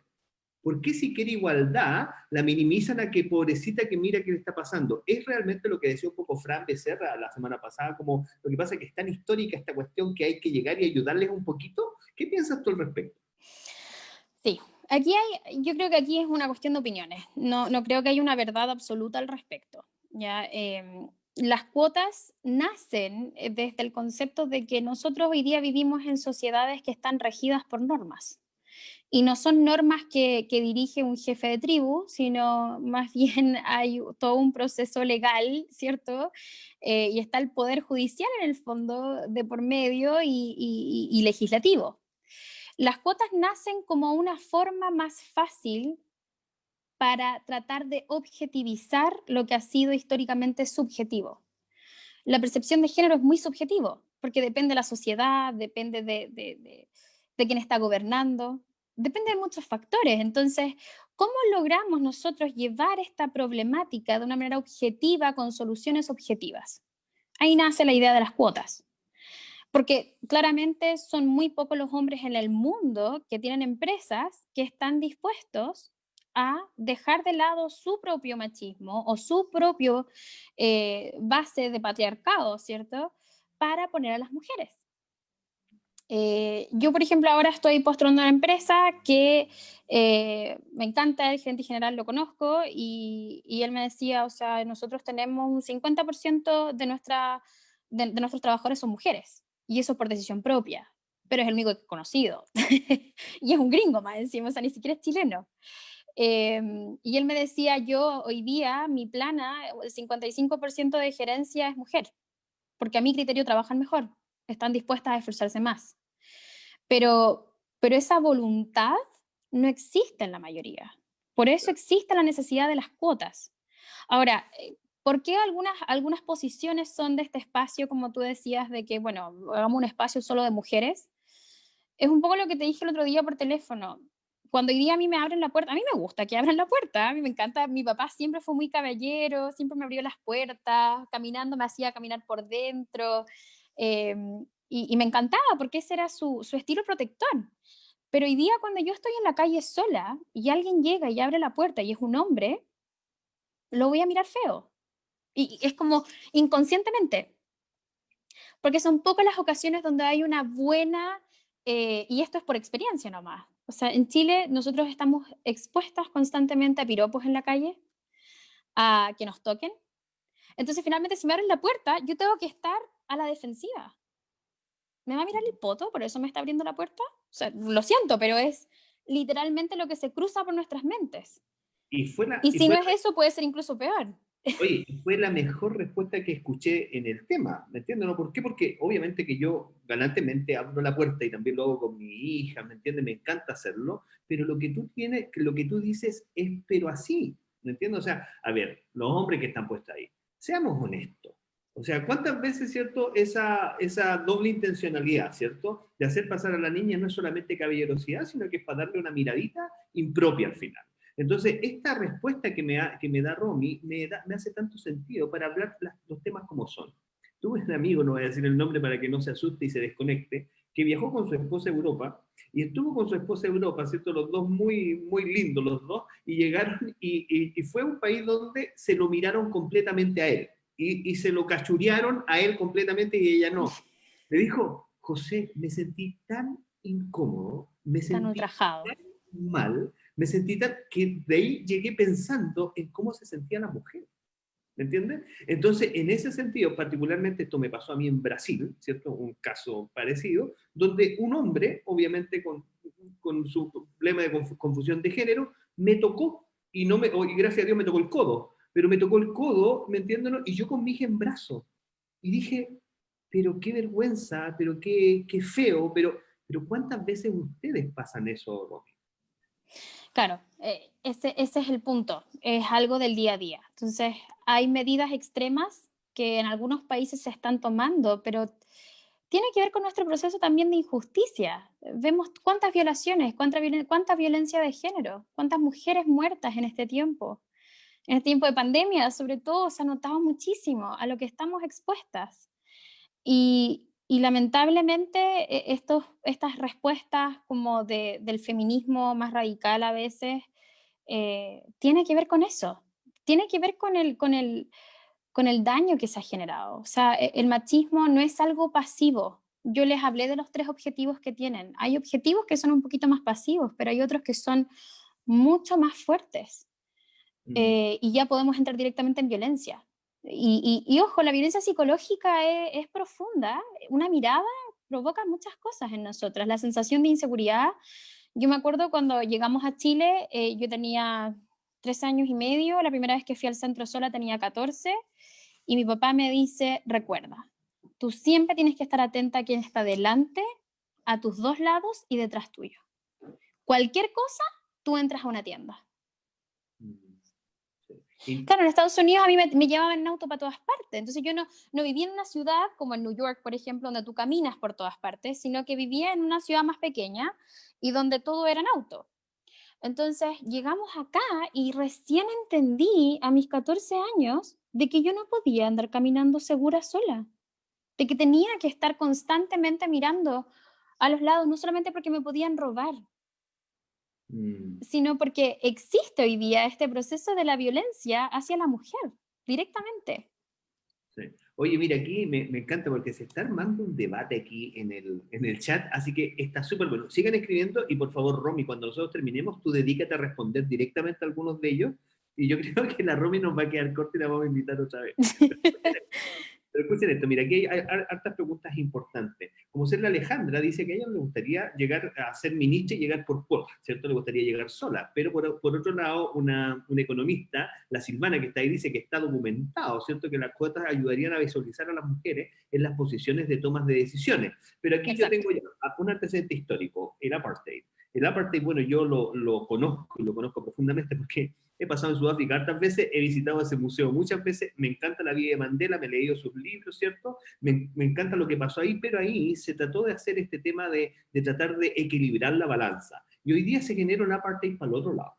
¿Por qué si quiere igualdad la minimizan a que pobrecita que mira qué le está pasando? ¿Es realmente lo que decía un poco Fran Becerra la semana pasada, como lo que pasa es que es tan histórica esta cuestión que hay que llegar y ayudarles un poquito? ¿Qué piensas tú al respecto? Sí, aquí hay, yo creo que aquí es una cuestión de opiniones. No, no creo que haya una verdad absoluta al respecto. ¿Ya? Las cuotas nacen desde el concepto de que nosotros hoy día vivimos en sociedades que están regidas por normas. Y no son normas que dirige un jefe de tribu, sino más bien hay todo un proceso legal, ¿cierto? Y está el poder judicial en el fondo de por medio y legislativo. Las cuotas nacen como una forma más fácil para tratar de objetivizar lo que ha sido históricamente subjetivo. La percepción de género es muy subjetivo, porque depende de la sociedad, depende de quién está gobernando, depende de muchos factores. Entonces, ¿cómo logramos nosotros llevar esta problemática de una manera objetiva con soluciones objetivas? Ahí nace la idea de las cuotas. Porque claramente son muy pocos los hombres en el mundo que tienen empresas que están dispuestos a dejar de lado su propio machismo o su propio base de patriarcado, ¿cierto? Para poner a las mujeres. Yo, por ejemplo, ahora estoy postrando una empresa que me encanta, el gerente general lo conozco y él me decía, o sea, nosotros tenemos un 50% de nuestros trabajadores son mujeres y eso por decisión propia, pero es el único que he conocido y es un gringo más encima, o sea, ni siquiera es chileno. Y él me decía, yo hoy día mi plana, el 55% de gerencia es mujer, porque a mi criterio trabajan mejor, están dispuestas a esforzarse más. Pero esa voluntad no existe en la mayoría. Por eso existe la necesidad de las cuotas. Ahora, ¿por qué algunas posiciones son de este espacio, como tú decías, de que, bueno, hagamos un espacio solo de mujeres? Es un poco lo que te dije el otro día por teléfono. Cuando hoy día a mí me abren la puerta, a mí me gusta que abran la puerta, a mí me encanta, mi papá siempre fue muy caballero, siempre me abrió las puertas, caminando me hacía caminar por dentro, eh, y me encantaba porque ese era su estilo protector. Pero hoy día cuando yo estoy en la calle sola y alguien llega y abre la puerta y es un hombre, lo voy a mirar feo. Y es como inconscientemente, porque son pocas las ocasiones donde hay una buena, y esto es por experiencia nomás. O sea, en Chile nosotros estamos expuestas constantemente a piropos en la calle, a que nos toquen. Entonces, finalmente, si me abren la puerta, yo tengo que estar a la defensiva. ¿Me va a mirar el poto? ¿Por eso me está abriendo la puerta? O sea, lo siento, pero es literalmente lo que se cruza por nuestras mentes. Y fue la, Y y si fue no es eso, puede ser incluso peor. Oye, fue la mejor respuesta que escuché en el tema, ¿me entiendes? ¿No? ¿Por qué? Porque obviamente que yo galantemente abro la puerta y también lo hago con mi hija, ¿me entiendes? Me encanta hacerlo, pero lo que tú tienes, lo que tú dices es pero así, ¿me entiendes? O sea, a ver, los hombres que están puestos ahí, seamos honestos. O sea, ¿cuántas veces, cierto, esa doble intencionalidad, cierto, de hacer pasar a la niña no es solamente caballerosidad, sino que es para darle una miradita impropia al final? Entonces, esta respuesta que me da Romy me hace tanto sentido para hablar los temas como son. Tuve un amigo, no voy a decir el nombre para que no se asuste y se desconecte, que viajó con su esposa a Europa y estuvo con su esposa a Europa, ¿cierto? Los dos muy, muy lindos, los dos, y llegaron y fue un país donde se lo miraron completamente a él y se lo cachurearon a él completamente y ella no. Le dijo, José, me sentí tan incómodo, me Tan sentí ultrajado. tan mal, me sentí tan que de ahí llegué pensando en cómo se sentía la mujer. ¿Me entiendes? Entonces, en ese sentido, particularmente esto me pasó a mí en Brasil, ¿cierto? Un caso parecido, donde un hombre, obviamente con su problema de confusión de género, me tocó, y gracias a Dios me tocó el codo, pero me tocó el codo, ¿me entiendes? Y yo con mi hija en brazo. Y dije, pero qué vergüenza, pero qué feo, pero ¿cuántas veces ustedes pasan eso, Romy? Claro, ese es el punto, es algo del día a día. Entonces, hay medidas extremas que en algunos países se están tomando, pero tiene que ver con nuestro proceso también de injusticia. Vemos cuántas violaciones, cuánta violencia de género, cuántas mujeres muertas en este tiempo. En este tiempo de pandemia, sobre todo, se ha notado muchísimo a lo que estamos expuestas. Y lamentablemente estas respuestas como del feminismo más radical a veces tiene que ver con eso, tiene que ver con el daño que se ha generado. O sea, el machismo no es algo pasivo. Yo les hablé de los 3 objetivos que tienen. Hay objetivos que son un poquito más pasivos, pero hay otros que son mucho más fuertes. Mm, Y ya podemos entrar directamente en violencia. Y ojo, la violencia psicológica es profunda. Una mirada provoca muchas cosas en nosotras. La sensación de inseguridad. Yo me acuerdo cuando llegamos a Chile, yo tenía 3 años y medio, la primera vez que fui al centro sola tenía 14, y mi papá me dice, recuerda, tú siempre tienes que estar atenta a quién está delante, a tus 2 lados y detrás tuyo. Cualquier cosa, tú entras a una tienda. mm, sí. Claro, en Estados Unidos a mí me llevaban en auto para todas partes, entonces yo no vivía en una ciudad como en New York, por ejemplo, donde tú caminas por todas partes, sino que vivía en una ciudad más pequeña y donde todo era en auto. Entonces llegamos acá y recién entendí a mis 14 años de que yo no podía andar caminando segura sola, de que tenía que estar constantemente mirando a los lados, no solamente porque me podían robar, Mm. sino porque existe hoy día este proceso de la violencia hacia la mujer, directamente. Sí. Oye, mira, aquí me encanta porque se está armando un debate aquí en el chat, así que está súper bueno. Sigan escribiendo y por favor, Romy, cuando nosotros terminemos, tú dedícate a responder directamente a algunos de ellos y yo creo que la Romy nos va a quedar corta y la vamos a invitar otra vez. Pero escuchen esto, mira, aquí hay hartas preguntas importantes. Como ser la Alejandra dice que a ella le gustaría llegar a ser ministra y llegar por cuotas, ¿cierto? Le gustaría llegar sola. Pero por otro lado, una economista, la Silvana, que está ahí, dice que está documentado, ¿cierto? Que las cuotas ayudarían a visualizar a las mujeres en las posiciones de tomas de decisiones. Pero aquí yo Exacto. tengo ya un antecedente histórico, el apartheid. El apartheid, bueno, yo lo conozco y lo conozco profundamente porque he pasado en Sudáfrica hartas veces, he visitado ese museo muchas veces, me encanta la vida de Mandela, me he leído sus libros, ¿cierto? Me encanta lo que pasó ahí, pero ahí se trató de hacer este tema de tratar de equilibrar la balanza. Y hoy día se genera un apartheid para el otro lado.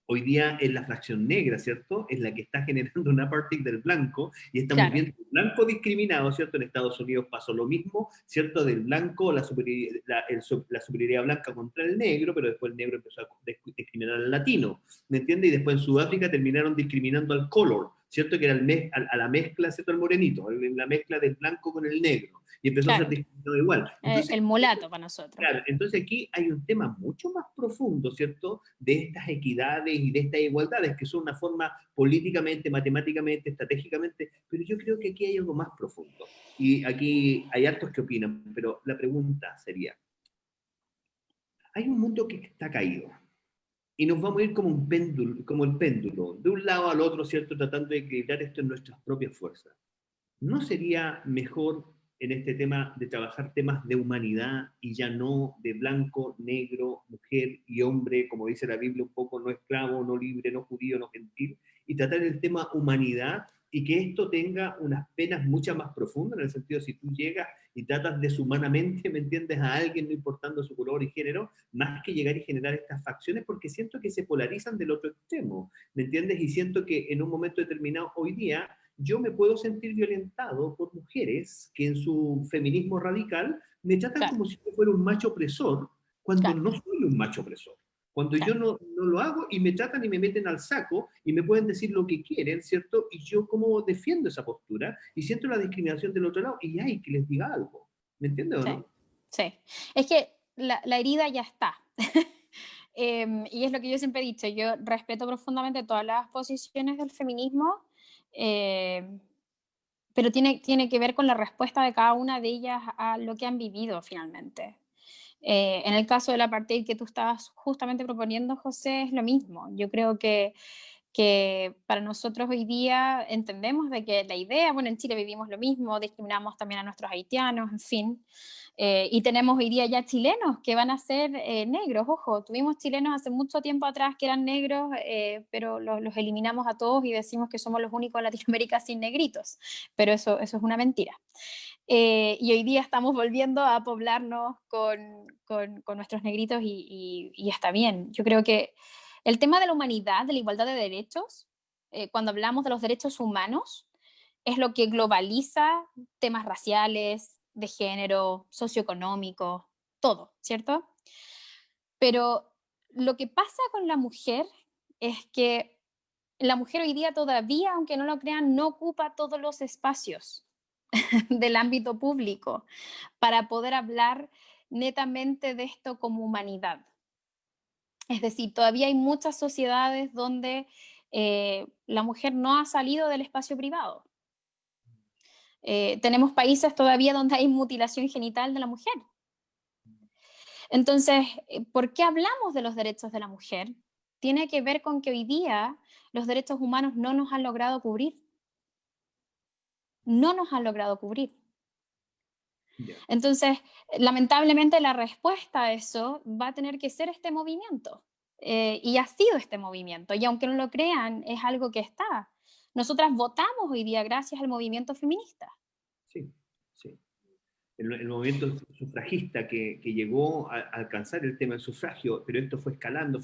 Hoy día es la fracción negra, ¿cierto? Es la que está generando un apartheid del blanco y estamos Claro, viendo el blanco discriminado, ¿cierto? En Estados Unidos pasó lo mismo, ¿cierto? Del blanco, la superioridad blanca contra el negro, pero después el negro empezó a discriminar al latino, ¿me entiendes? Y después en Sudáfrica terminaron discriminando al color, ¿cierto? Que era a la mezcla, ¿cierto? Al morenito, la mezcla del blanco con el negro. Y empezó a ser claro. discriminado igual. Entonces, El mulato para nosotros. claro, entonces aquí hay un tema mucho más profundo, ¿cierto? De estas equidades y de estas igualdades, que son una forma políticamente, matemáticamente, estratégicamente, pero yo creo que aquí hay algo más profundo. Y aquí hay hartos que opinan, pero la pregunta sería, hay un mundo que está caído y nos vamos a ir como un péndulo, como el péndulo, de un lado al otro, ¿cierto? Tratando de equilibrar esto en nuestras propias fuerzas. ¿No sería mejor en este tema de trabajar temas de humanidad y ya no de blanco, negro, mujer y hombre, como dice la Biblia un poco, no esclavo, no libre, no judío, no gentil, y tratar el tema humanidad y que esto tenga unas penas mucho más profundas, en el sentido, si tú llegas y tratas deshumanamente, ¿me entiendes?, a alguien, no importando su color y género, más que llegar y generar estas facciones, porque siento que se polarizan del otro extremo, ¿me entiendes? Y siento que en un momento determinado, hoy día, yo me puedo sentir violentado por mujeres que en su feminismo radical me tratan Claro, como si yo fuera un macho opresor, cuando claro, no soy un macho opresor. Cuando yo claro. no lo hago y me tratan y me meten al saco y me pueden decir lo que quieren, ¿cierto? Y yo como defiendo esa postura y siento la discriminación del otro lado y hay que les diga algo. ¿Me entiendes o Sí, no? sí. Es que la herida ya está. Y es lo que yo siempre he dicho, yo respeto profundamente todas las posiciones del feminismo, eh, pero tiene que ver con la respuesta de cada una de ellas a lo que han vivido finalmente. En el caso del apartheid que tú estabas justamente proponiendo, José, es lo mismo. Yo creo que para nosotros hoy día entendemos de que la idea, bueno, en Chile vivimos lo mismo, discriminamos también a nuestros haitianos, en fin, y tenemos hoy día ya chilenos que van a ser negros, ojo, tuvimos chilenos hace mucho tiempo atrás que eran negros, pero los eliminamos a todos y decimos que somos los únicos en Latinoamérica sin negritos, pero eso es una mentira. Y hoy día estamos volviendo a poblarnos con nuestros negritos y está bien. Yo creo que el tema de la humanidad, de la igualdad de derechos, cuando hablamos de los derechos humanos, es lo que globaliza temas raciales, de género, socioeconómicos, todo, ¿cierto? Pero lo que pasa con la mujer es que la mujer hoy día todavía, aunque no lo crean, no ocupa todos los espacios del ámbito público para poder hablar netamente de esto como humanidad. Es decir, todavía hay muchas sociedades donde la mujer no ha salido del espacio privado. Tenemos países todavía donde hay mutilación genital de la mujer. Entonces, ¿por qué hablamos de los derechos de la mujer? Tiene que ver con que hoy día los derechos humanos no nos han logrado cubrir. No nos han logrado cubrir. Ya. Entonces, lamentablemente la respuesta a eso va a tener que ser este movimiento. Y ha sido este movimiento. Y aunque no lo crean, es algo que está. Nosotras votamos hoy día gracias al movimiento feminista. Sí, sí. El movimiento sufragista que llegó a alcanzar el tema del sufragio, pero esto fue escalando,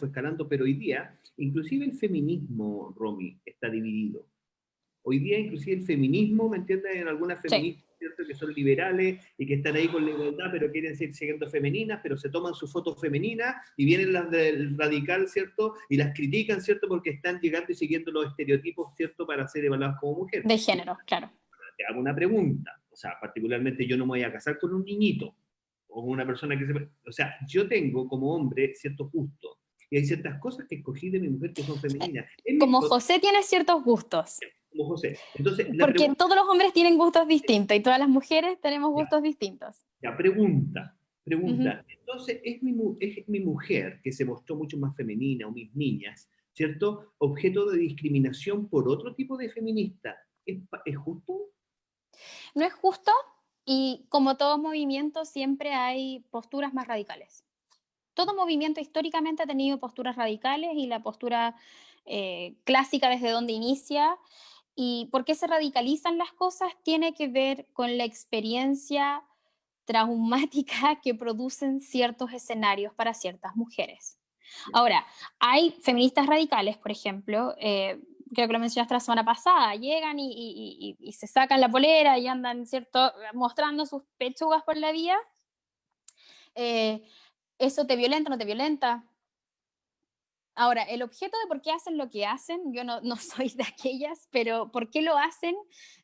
pero hoy día, inclusive el feminismo, Romy, está dividido. Hoy día, inclusive el feminismo, ¿me entiendes? En algunas Sí, feministas, ¿cierto?, que son liberales y que están ahí con la igualdad, pero quieren seguir siendo femeninas, pero se toman su foto femenina y vienen las del radical, ¿cierto? Y las critican, ¿cierto? Porque están llegando y siguiendo los estereotipos, ¿cierto? Para ser evaluadas como mujer. de Y género, claro. te hago una pregunta, o sea, particularmente yo no me voy a casar con un niñito o con una persona que se... O sea, yo tengo como hombre ciertos gustos y hay ciertas cosas que escogí de mi mujer que son femeninas. Es mi Como José tiene ciertos gustos, como José. Entonces, la porque pregunta, todos los hombres tienen gustos distintos y todas las mujeres tenemos ya, gustos distintos. ya, Ujú. pregunta. Entonces, es mi mujer que se mostró mucho más femenina o mis niñas, ¿cierto? Objeto de discriminación por otro tipo de feminista. ¿Es justo? No es justo y como todo movimiento siempre hay posturas más radicales. Todo movimiento históricamente ha tenido posturas radicales y la postura clásica desde donde inicia y por qué se radicalizan las cosas tiene que ver con la experiencia traumática que producen ciertos escenarios para ciertas mujeres. Ya. Ahora, hay feministas radicales, por ejemplo, creo que lo mencionaste la semana pasada, llegan y se sacan la polera y andan, ¿cierto?, mostrando sus pechugas por la vía. Eh, ¿Eso te violenta o no te violenta? Ahora, el objeto de por qué hacen lo que hacen, yo no soy de aquellas, pero por qué lo hacen,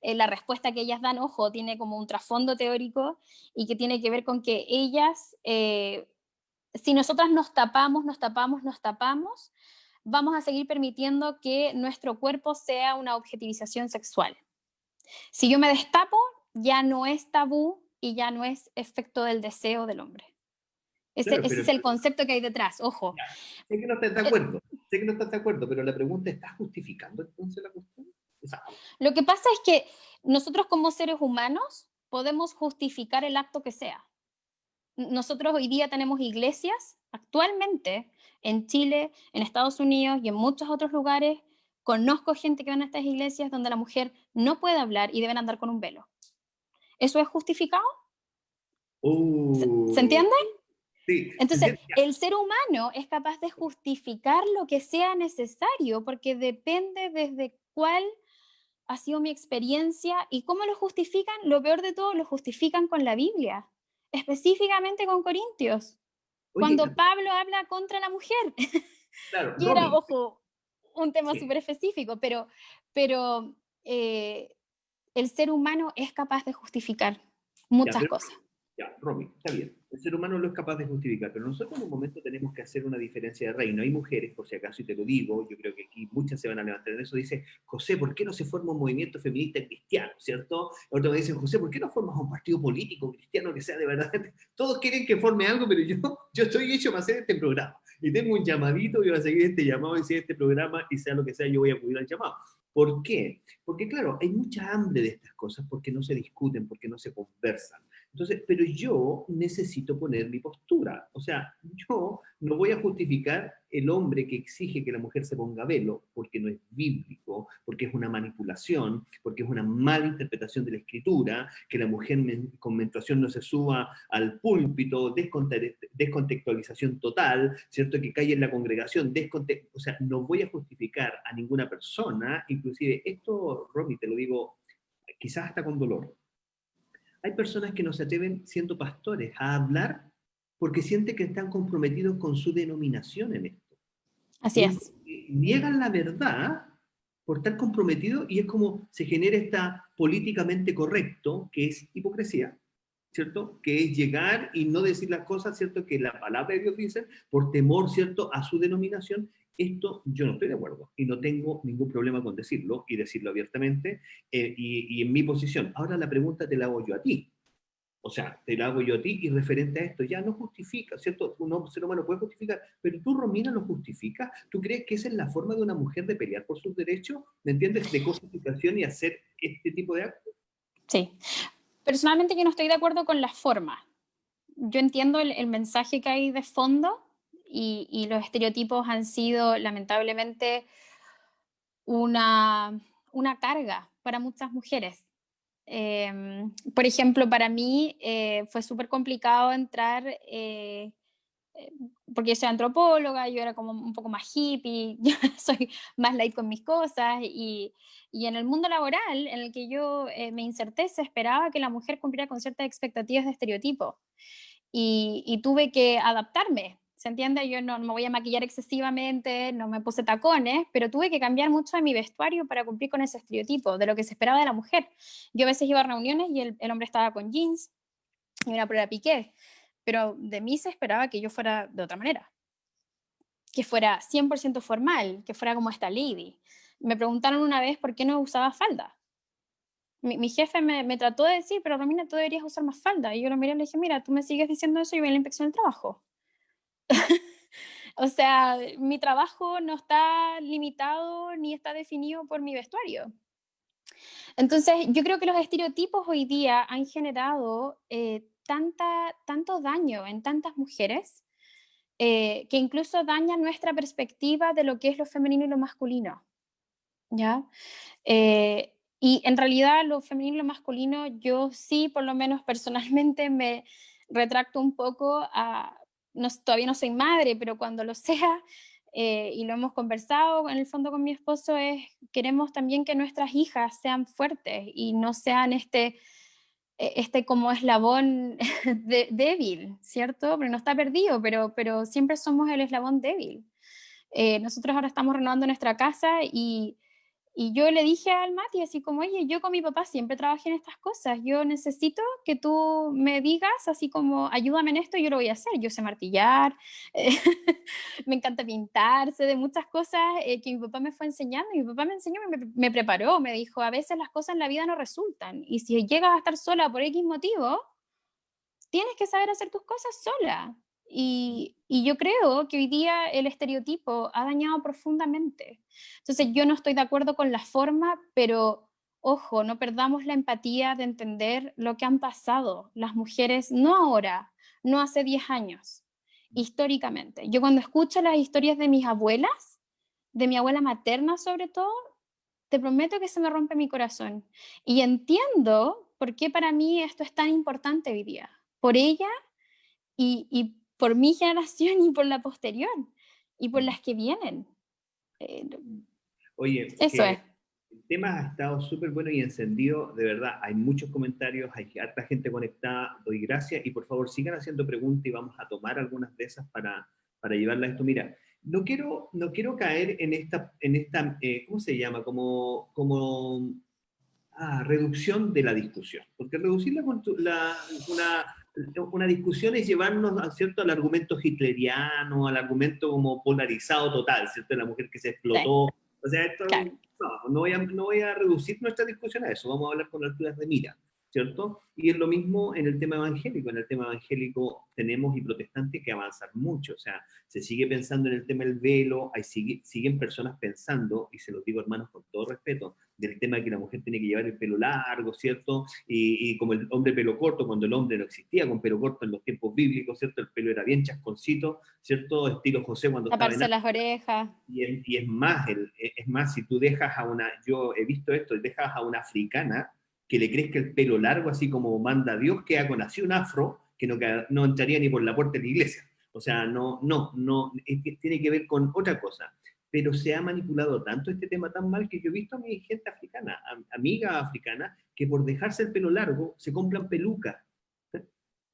la respuesta que ellas dan, ojo, tiene como un trasfondo teórico y que tiene que ver con que ellas, si nosotras nos tapamos, nos tapamos, nos tapamos, vamos a seguir permitiendo que nuestro cuerpo sea una objetivización sexual. Si yo me destapo, ya no es tabú y ya no es efecto del deseo del hombre. Claro, Ese es el concepto que hay detrás, ojo. ya. Sé que no estás de Eh, acuerdo, sé que no estás de acuerdo, pero la pregunta, ¿estás justificando entonces la cuestión? O sea, Lo que pasa es que nosotros como seres humanos podemos justificar el acto que sea. Nosotros hoy día tenemos iglesias, actualmente, en Chile, en Estados Unidos y en muchos otros lugares, conozco gente que va a estas iglesias donde la mujer no puede hablar y deben andar con un velo. ¿Eso es justificado? ¿Se Uh, entiende? sí, ¿se Entonces, entiende? el ser humano es capaz de justificar lo que sea necesario porque depende desde cuál ha sido mi experiencia y cómo lo justifican. Lo peor de todo, lo justifican con la Biblia, específicamente con Corintios, Oye, cuando Pablo habla contra la mujer, claro, que era, Romy, ojo, un tema sí, súper específico, pero el ser humano es capaz de justificar ya, muchas pero cosas. ya, Romy, está bien. El ser humano lo es capaz de justificar, pero nosotros en un momento tenemos que hacer una diferencia de reino. Hay mujeres, por si acaso, y te lo digo, yo creo que aquí muchas se van a levantar en eso, dice, José, ¿por qué no se forma un movimiento feminista cristiano? ¿Cierto? Otros me dicen, José, ¿por qué no formas un partido político cristiano que sea de verdad? Todos quieren que forme algo, pero yo estoy hecho para hacer este programa. Y tengo un llamadito, y voy a seguir este llamado y seguir este programa, y sea lo que sea, yo voy a acudir al llamado. ¿Por qué? Porque claro, hay mucha hambre de estas cosas porque no se discuten, porque no se conversan. Entonces, pero yo necesito poner mi postura. O sea, yo no voy a justificar el hombre que exige que la mujer se ponga velo porque no es bíblico, porque es una manipulación, porque es una mala interpretación de la escritura, que la mujer con menstruación no se suba al púlpito, descontextualización total, ¿cierto? Que cae en la congregación, o sea, no voy a justificar a ninguna persona, inclusive esto, Romy, te lo digo, quizás hasta con dolor. Hay personas que no se atreven, siendo pastores, a hablar porque sienten que están comprometidos con su denominación en esto. Así Y es es. como que niegan la verdad por estar comprometidos y es como se genera esta políticamente correcto, que es hipocresía, ¿cierto? Que es llegar y no decir las cosas, ¿cierto? Que la palabra de Dios dice, por temor, ¿cierto? A su denominación. Esto yo no estoy de acuerdo y no tengo ningún problema con decirlo y decirlo abiertamente y en mi posición. Ahora la pregunta te la hago yo a ti. O sea, te la hago yo a ti y referente a esto, ya no justifica, ¿cierto? Un ser humano puede justificar, pero tú, Romina, lo justificas. ¿Tú crees que esa es la forma de una mujer de pelear por sus derechos? ¿Me entiendes? De cosificación y hacer este tipo de actos. Sí. Personalmente yo no estoy de acuerdo con la forma. Yo entiendo el mensaje que hay de fondo y los estereotipos han sido lamentablemente una, una carga para muchas mujeres. Por ejemplo, para mí fue súper complicado entrar, eh, porque yo soy antropóloga, yo era como un poco más hippie, yo soy más light con mis cosas y en el mundo laboral en el que yo me inserté se esperaba que la mujer cumpliera con ciertas expectativas de estereotipo y tuve que adaptarme. ¿Se entiende? Yo no me voy a maquillar excesivamente, no me puse tacones, pero tuve que cambiar mucho de mi vestuario para cumplir con ese estereotipo, de lo que se esperaba de la mujer. Yo a veces iba a reuniones y el hombre estaba con jeans y una prueba piqué, pero de mí se esperaba que yo fuera de otra manera, que fuera 100% formal, que fuera como esta lady. Me preguntaron una vez por qué no usaba falda. Mi jefe me trató de decir, pero Romina, tú deberías usar más falda. Y yo lo miré y le dije, mira, tú me sigues diciendo eso y voy a la inspección del trabajo. O sea, mi trabajo no está limitado ni está definido por mi vestuario. Entonces, yo creo que los estereotipos hoy día han generado tanto daño en tantas mujeres que incluso dañan nuestra perspectiva de lo que es lo femenino y lo masculino. ¿Ya? Y en realidad lo femenino y lo masculino, yo sí, por lo menos personalmente, me retracto un poco a, no, todavía no soy madre, pero cuando lo sea, y lo hemos conversado en el fondo con mi esposo, es queremos también que nuestras hijas sean fuertes y no sean este como eslabón débil, ¿cierto? Pero no está perdido, pero siempre somos el eslabón débil. Nosotros ahora estamos renovando nuestra casa y yo le dije al Mati así como, oye, yo con mi papá siempre trabajé en estas cosas, yo necesito que tú me digas así como, ayúdame en esto, yo lo voy a hacer, yo sé martillar, eh, me encanta pintar, sé de muchas cosas que mi papá me fue enseñando, y mi papá me enseñó, me preparó, me dijo, a veces las cosas en la vida no resultan, y si llegas a estar sola por X motivo, tienes que saber hacer tus cosas sola. Y yo creo que hoy día el estereotipo ha dañado profundamente. Entonces yo no estoy de acuerdo con la forma, pero ojo, no perdamos la empatía de entender lo que han pasado las mujeres, no ahora, no hace 10 años, históricamente. Yo cuando escucho las historias de mis abuelas, de mi abuela materna sobre todo, te prometo que se me rompe mi corazón. Y entiendo por qué para mí esto es tan importante hoy día. Por ella y por mi generación y por la posterior y por las que vienen. Eh, Oye, Eso es. que el tema ha estado súper bueno y encendido, de verdad. Hay muchos comentarios, hay harta gente conectada. Doy gracias y por favor sigan haciendo preguntas y vamos a tomar algunas de esas para llevarla a esto. Mira, no quiero caer en esta, ¿cómo se llama? Reducción de la discusión. Porque reducir una discusión es llevarnos, ¿cierto?, al argumento hitleriano, al argumento como polarizado total, ¿cierto?, de la mujer que se Sí, explotó. O sea, esto, claro. no voy a reducir nuestra discusión a eso, vamos a hablar con alturas de mira, ¿cierto? Y es lo mismo en el tema evangélico. En el tema evangélico tenemos y protestantes que avanzar mucho, o sea, se sigue pensando en el tema del velo, siguen personas pensando, y se los digo hermanos con todo respeto, del tema de que la mujer tiene que llevar el pelo largo, ¿cierto? Y como el hombre pelo corto, cuando el hombre no existía con pelo corto en los tiempos bíblicos, ¿cierto? El pelo era bien chasconcito, ¿cierto? Estilo José cuando estaba en Taparse las orejas. y es más, si tú dejas yo he visto esto, dejas a una africana que le crezca el pelo largo, así como manda Dios, queda con así un afro, que no entraría ni por la puerta de la iglesia. O sea, no, tiene que ver con otra cosa. Pero se ha manipulado tanto este tema tan mal que yo he visto a mi gente africana, amiga africana, que por dejarse el pelo largo se compran pelucas.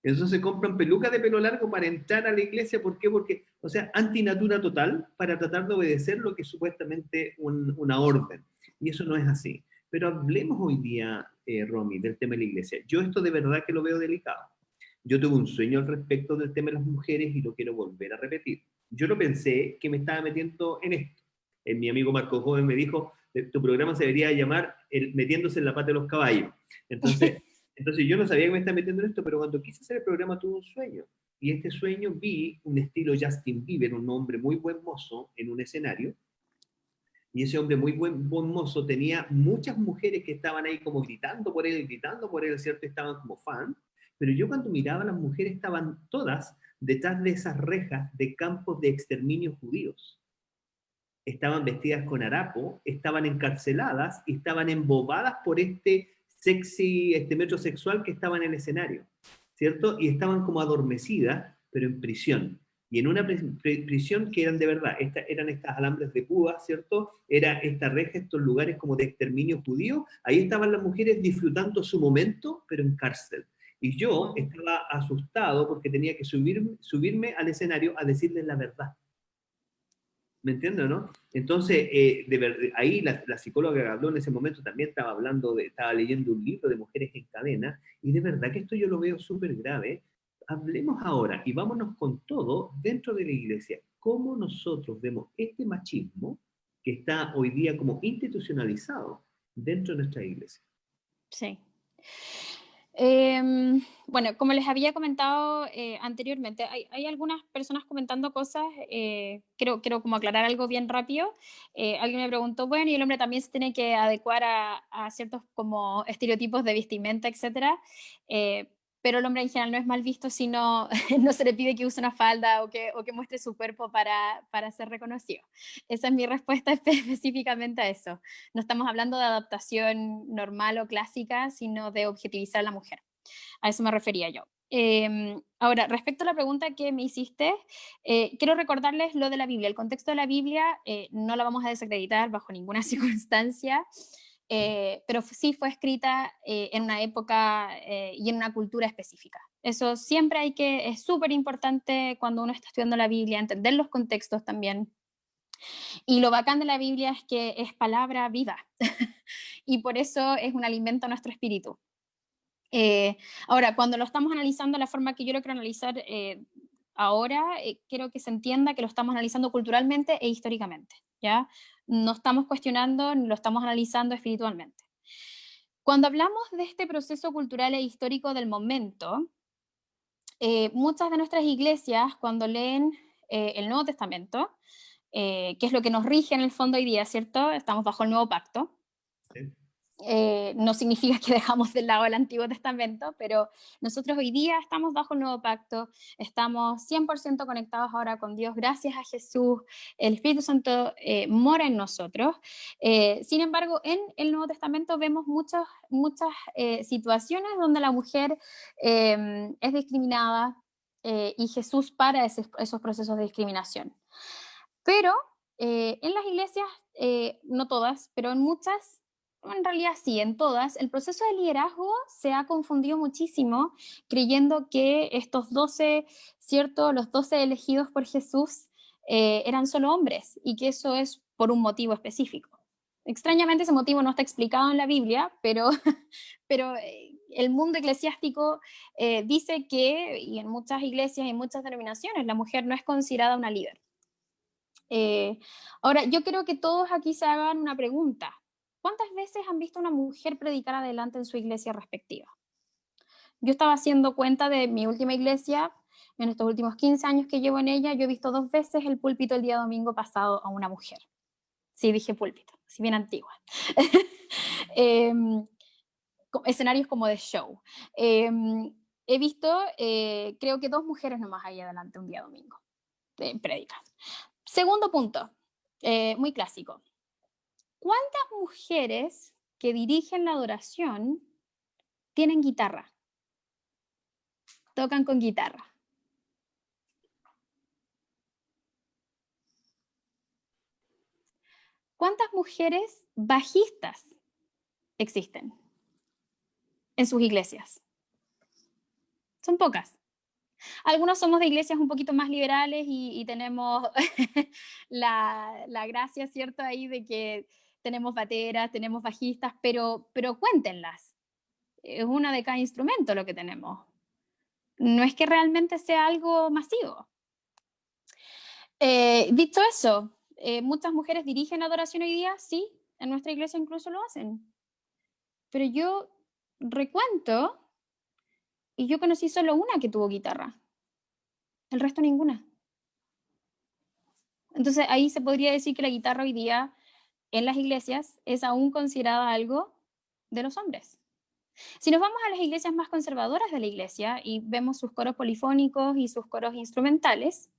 Entonces se compran pelucas de pelo largo para entrar a la iglesia. ¿Por qué? Porque, o sea, antinatura total para tratar de obedecer lo que es supuestamente una orden. Y eso no es así. Pero hablemos hoy día, Romy, del tema de la iglesia. Yo esto de verdad que lo veo delicado. Yo tuve un sueño al respecto del tema de las mujeres y lo quiero volver a repetir. Yo no pensé que me estaba metiendo en esto. Mi amigo Marco Joven me dijo, tu programa se debería llamar Metiéndose en la pata de los caballos. Entonces, entonces yo no sabía que me estaba metiendo en esto, pero cuando quise hacer el programa tuve un sueño. Y este sueño vi un estilo Justin Bieber, un hombre muy buen mozo en un escenario. Y ese hombre muy buen mozo tenía muchas mujeres que estaban ahí como gritando por él, ¿cierto? Estaban como fan. Pero yo cuando miraba a las mujeres estaban todas detrás de esas rejas de campos de exterminio judíos. Estaban vestidas con harapo, estaban encarceladas y estaban embobadas por este metrosexual que estaba en el escenario, ¿cierto? Y estaban como adormecidas, pero en prisión. Y en una prisión que eran de verdad, eran estas alambres de púa, ¿cierto? Era esta reja, estos lugares como de exterminio judío. Ahí estaban las mujeres disfrutando su momento, pero en cárcel. Y yo estaba asustado porque tenía que subirme al escenario a decirles la verdad. ¿Me entiendes, no? Entonces, ahí la psicóloga que habló en ese momento también estaba leyendo un libro de mujeres en cadena, y de verdad que esto yo lo veo súper grave. Hablemos ahora y vámonos con todo dentro de la iglesia. ¿Cómo nosotros vemos este machismo que está hoy día como institucionalizado dentro de nuestra iglesia? Sí. Bueno, como les había comentado anteriormente, hay algunas personas comentando cosas, quiero como aclarar algo bien rápido. Alguien me preguntó, bueno, y el hombre también se tiene que adecuar a ciertos como estereotipos de vestimenta, etcétera. Pero el hombre en general no es mal visto si no, no se le pide que use una falda o que muestre su cuerpo para ser reconocido. Esa es mi respuesta específicamente a eso. No estamos hablando de adaptación normal o clásica, sino de objetivizar a la mujer. A eso me refería yo. Ahora, respecto a la pregunta que me hiciste, quiero recordarles lo de la Biblia. El contexto de la Biblia no la vamos a desacreditar bajo ninguna circunstancia, pero sí fue escrita en una época y en una cultura específica. Eso siempre es súper importante cuando uno está estudiando la Biblia, entender los contextos también. Y lo bacán de la Biblia es que es palabra viva y por eso es un alimento a nuestro espíritu. Ahora, cuando lo estamos analizando, la forma que yo lo quiero analizar ahora, quiero que se entienda que lo estamos analizando culturalmente e históricamente, ¿ya? No estamos cuestionando, ni lo estamos analizando espiritualmente. Cuando hablamos de este proceso cultural e histórico del momento, muchas de nuestras iglesias, cuando leen el Nuevo Testamento, que es lo que nos rige en el fondo hoy día, ¿cierto? Estamos bajo el nuevo pacto. ¿Sí? No significa que dejamos de lado el Antiguo Testamento, pero nosotros hoy día estamos bajo el nuevo pacto, estamos 100% conectados ahora con Dios, gracias a Jesús, el Espíritu Santo mora en nosotros. Sin embargo, en el Nuevo Testamento vemos muchas situaciones donde la mujer es discriminada, y Jesús para esos procesos de discriminación. Pero en las iglesias, no todas, pero en muchas, en realidad sí, en todas, el proceso de liderazgo se ha confundido muchísimo, creyendo que estos 12, ¿cierto? Los 12 elegidos por Jesús eran solo hombres, y que eso es por un motivo específico. Extrañamente ese motivo no está explicado en la Biblia, pero, pero el mundo eclesiástico dice que, y en muchas iglesias y en muchas denominaciones, la mujer no es considerada una líder. Ahora, yo creo que todos aquí se hagan una pregunta. ¿Cuántas veces han visto a una mujer predicar adelante en su iglesia respectiva? Yo estaba haciendo cuenta de mi última iglesia, en estos últimos 15 años que llevo en ella, yo he visto 2 veces el púlpito el día domingo pasado a una mujer. Sí, dije púlpito, si bien antigua. Escenarios como de show. He visto, creo que 2 mujeres nomás ahí adelante un día domingo, predican. Segundo punto, muy clásico. ¿Cuántas mujeres que dirigen la adoración tienen guitarra? Tocan con guitarra. ¿Cuántas mujeres bajistas existen en sus iglesias? Son pocas. Algunos somos de iglesias un poquito más liberales y tenemos la gracia, ¿cierto? Ahí de que tenemos bateras, tenemos bajistas, pero cuéntenlas. Es una de cada instrumento lo que tenemos. No es que realmente sea algo masivo. Dicho eso, muchas mujeres dirigen adoración hoy día, sí, en nuestra iglesia incluso lo hacen. Pero yo recuento y yo conocí solo una que tuvo guitarra, el resto ninguna. Entonces ahí se podría decir que la guitarra hoy día en las iglesias es aún considerada algo de los hombres. Si nos vamos a las iglesias más conservadoras de la iglesia y vemos sus coros polifónicos y sus coros instrumentales,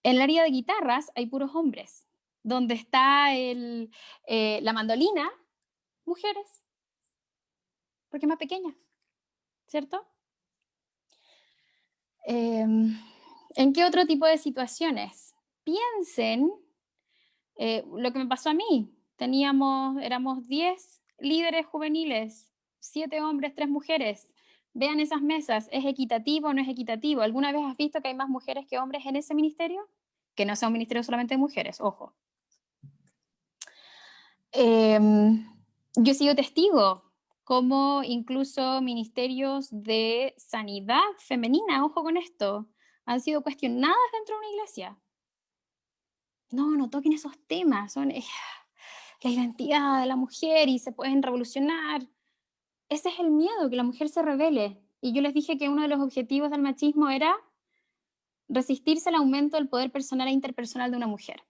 en el área de guitarras hay puros hombres. Donde está la mandolina, mujeres, porque es más pequeña, ¿cierto? ¿En qué otro tipo de situaciones? Piensen lo que me pasó a mí. Éramos 10 líderes juveniles, 7 hombres, 3 mujeres. Vean esas mesas, ¿es equitativo o no es equitativo? ¿Alguna vez has visto que hay más mujeres que hombres en ese ministerio? Que no sea un ministerio solamente de mujeres, ojo. Yo he sido testigo como incluso ministerios de sanidad femenina, ojo con esto, han sido cuestionadas dentro de una iglesia. No toquen esos temas, son la identidad de la mujer y se pueden revolucionar. Ese es el miedo, que la mujer se rebele. Y yo les dije que uno de los objetivos del machismo era resistirse al aumento del poder personal e interpersonal de una mujer.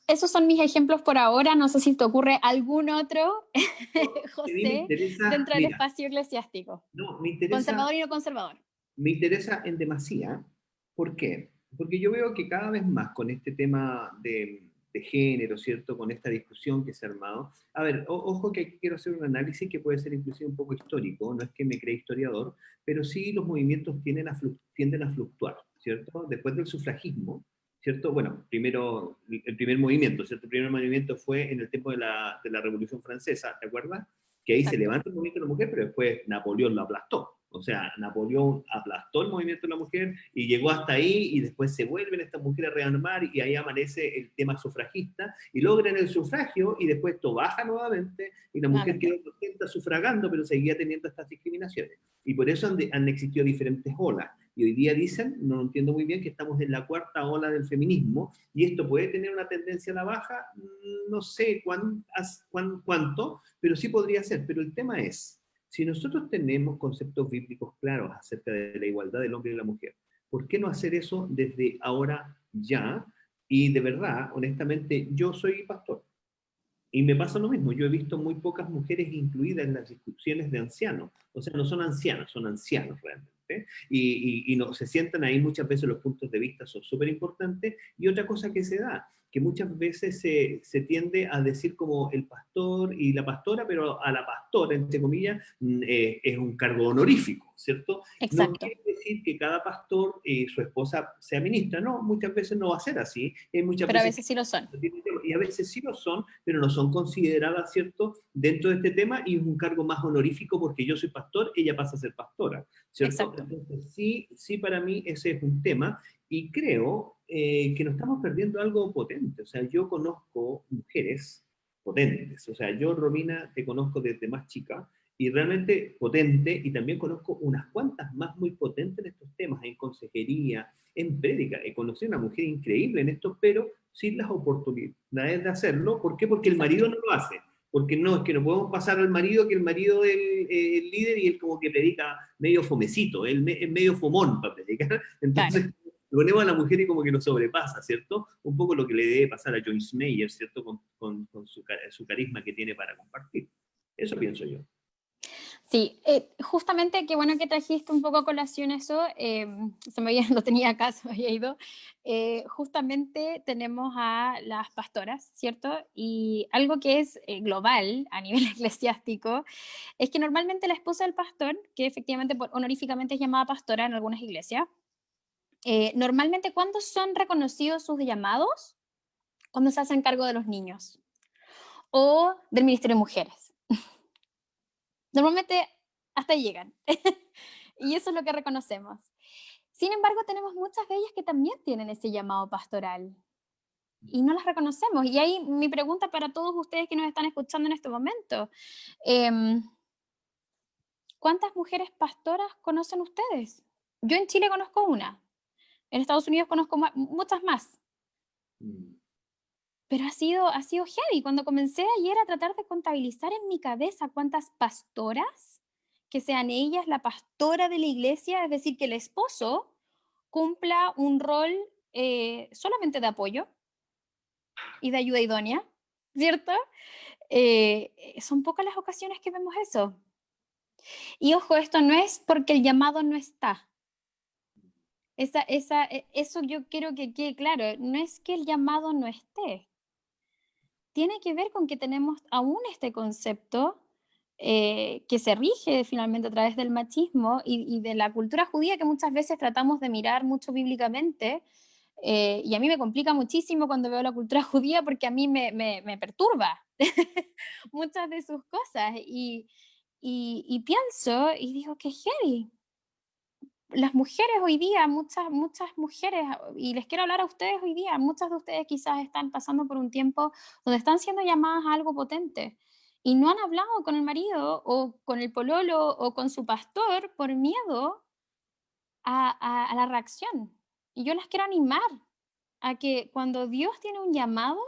Esos son mis ejemplos por ahora. No sé si te ocurre algún otro, A mí me José, interesa, dentro del mira, espacio eclesiástico. no, Conservador y no conservador. me interesa en demasía. ¿Por qué? Porque yo veo que cada vez más con este tema de género, ¿cierto? Con esta discusión que se ha armado. A ver, ojo que aquí quiero hacer un análisis que puede ser inclusive un poco histórico, no es que me cree historiador, pero sí los movimientos tienden a fluctuar, ¿cierto? Después del sufragismo, ¿cierto? Bueno, primero, el primer movimiento, ¿cierto? El primer movimiento fue en el tiempo de la Revolución Francesa, ¿te acuerdas? Que ahí se Exacto. levanta el movimiento de la mujer, pero después Napoleón lo aplastó. O sea, Napoleón aplastó el movimiento de la mujer y llegó hasta ahí y después se vuelven estas mujeres a rearmar y ahí amanece el tema sufragista y logran el sufragio y después esto baja nuevamente y la mujer quedó contenta sufragando pero seguía teniendo estas discriminaciones. Y por eso han existido diferentes olas. Y hoy día dicen, no entiendo muy bien, que estamos en la cuarta ola del feminismo y esto puede tener una tendencia a la baja, no sé cuánto, pero sí podría ser. Pero el tema es, si nosotros tenemos conceptos bíblicos claros acerca de la igualdad del hombre y la mujer, ¿por qué no hacer eso desde ahora ya? Y de verdad, honestamente, yo soy pastor. Y me pasa lo mismo, yo he visto muy pocas mujeres incluidas en las discusiones de ancianos. O sea, no son ancianas, son ancianos realmente. Y no, se sientan ahí muchas veces los puntos de vista son súper importantes. Y otra cosa que se da, que muchas veces se tiende a decir como el pastor y la pastora, pero a la pastora, entre comillas, es un cargo honorífico, ¿cierto? No Exacto. quiere decir que cada pastor y su esposa sea ministra, no, muchas veces no va a ser así. Hay muchas Pero a veces veces sí lo son. y a veces sí lo son, pero no son consideradas, ¿cierto?, dentro de este tema y es un cargo más honorífico porque yo soy pastor, ella pasa a ser pastora, ¿cierto? Exacto. Entonces sí, sí para mí ese es un tema y creo que nos estamos perdiendo algo potente, o sea, yo conozco mujeres potentes, o sea, yo, Romina, te conozco desde más chica, y realmente potente, y también conozco unas cuantas más muy potentes en estos temas, en consejería, en prédica. He conocido a una mujer increíble en esto, pero sin las oportunidades de hacerlo. ¿Por qué? Porque el marido Exacto. no lo hace. Porque no, es que no podemos pasar al marido, que el marido es el líder y él como que predica medio fomecito, él es medio fomón para predicar. Claro. Entonces, lo ponemos a la mujer y como que lo sobrepasa, ¿cierto? Un poco lo que le debe pasar a Joyce Meyer, ¿cierto? Con su carisma que tiene para compartir. Eso pienso yo. Sí, justamente qué bueno que trajiste un poco a colación eso, se me había, lo tenía acá, se me había ido. Justamente tenemos a las pastoras, ¿cierto? Y algo que es global a nivel eclesiástico es que normalmente la esposa del pastor, que efectivamente honoríficamente es llamada pastora en algunas iglesias, normalmente ¿cuándo son reconocidos sus llamados? Cuando se hacen cargo de los niños o del Ministerio de Mujeres. Normalmente hasta ahí llegan. Y eso es lo que reconocemos. Sin embargo, tenemos muchas de ellas que también tienen ese llamado pastoral y no las reconocemos. Y ahí mi pregunta para todos ustedes que nos están escuchando en este momento, em, ¿cuántas mujeres pastoras conocen ustedes? Yo en Chile conozco una, en Estados Unidos conozco muchas más, Mm. pero ha sido heavy. Cuando comencé ayer a tratar de contabilizar en mi cabeza cuántas pastoras, que sean ellas la pastora de la iglesia, es decir, que el esposo cumpla un rol solamente de apoyo y de ayuda idónea, ¿cierto? Son pocas las ocasiones que vemos eso. Y ojo, esto no es porque el llamado no está. Eso yo quiero que quede claro. No es que el llamado no esté. Tiene que ver con que tenemos aún este concepto que se rige finalmente a través del machismo y de la cultura judía que muchas veces tratamos de mirar mucho bíblicamente. Y a mí me complica muchísimo cuando veo la cultura judía porque a mí me perturba muchas de sus cosas y pienso y digo que heavy. Las mujeres hoy día, muchas mujeres, y les quiero hablar a ustedes hoy día, muchas de ustedes quizás están pasando por un tiempo donde están siendo llamadas a algo potente y no han hablado con el marido o con el pololo o con su pastor por miedo a la reacción. Y yo las quiero animar a que cuando Dios tiene un llamado,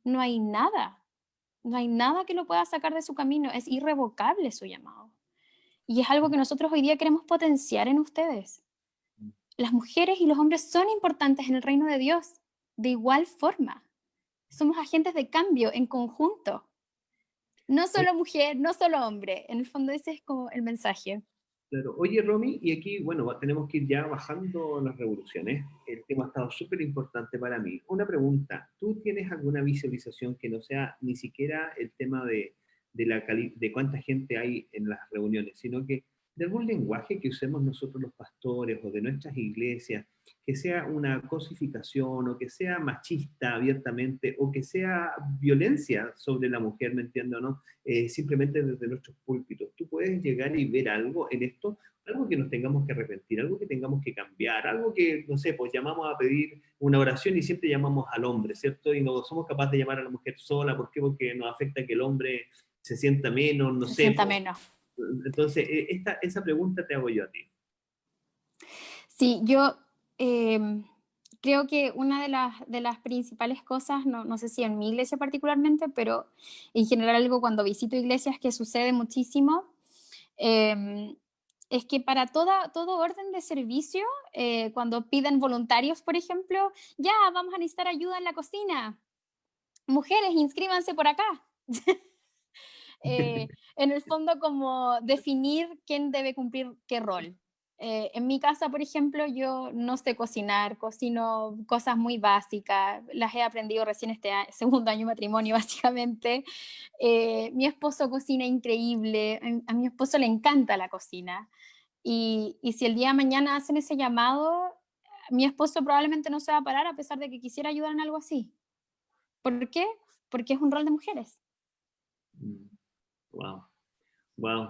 no hay nada, no hay nada que lo pueda sacar de su camino, es irrevocable su llamado. Y es algo que nosotros hoy día queremos potenciar en ustedes. Las mujeres y los hombres son importantes en el reino de Dios, de igual forma. Somos agentes de cambio en conjunto. No solo mujer, no solo hombre. En el fondo ese es como el mensaje. Claro. Oye, Romy, y aquí, bueno, tenemos que ir ya bajando las revoluciones. El tema ha estado súper importante para mí. Una pregunta, ¿tú tienes alguna visualización que no sea ni siquiera el tema de cuánta gente hay en las reuniones, sino que de algún lenguaje que usemos nosotros los pastores o de nuestras iglesias, que sea una cosificación o que sea machista abiertamente o que sea violencia sobre la mujer, ¿me entiendes o no? Simplemente desde nuestros púlpitos. Tú puedes llegar y ver algo en esto, algo que nos tengamos que arrepentir, algo que tengamos que cambiar, algo que, no sé, pues llamamos a pedir una oración y siempre llamamos al hombre, ¿cierto? Y no somos capaces de llamar a la mujer sola, ¿por qué? Porque nos afecta que el hombre se sienta menos, no Se sé, sienta pues. menos. Entonces, esa pregunta te hago yo a ti. Sí, yo creo que una de las principales cosas, no sé si en mi iglesia particularmente, pero en general algo cuando visito iglesias que sucede muchísimo, em, es que para todo orden de servicio, cuando piden voluntarios, por ejemplo, ya vamos a necesitar ayuda en la cocina. Mujeres, inscríbanse por acá. En el fondo, como definir quién debe cumplir qué rol. En mi casa, por ejemplo, yo no sé cocinar, cocino cosas muy básicas, las he aprendido recién este segundo año de matrimonio, básicamente. Mi esposo cocina increíble, a mi esposo le encanta la cocina. Y si el día de mañana hacen ese llamado, mi esposo probablemente no se va a parar a pesar de que quisiera ayudar en algo así. ¿Por qué? Porque es un rol de mujeres. Wow, wow.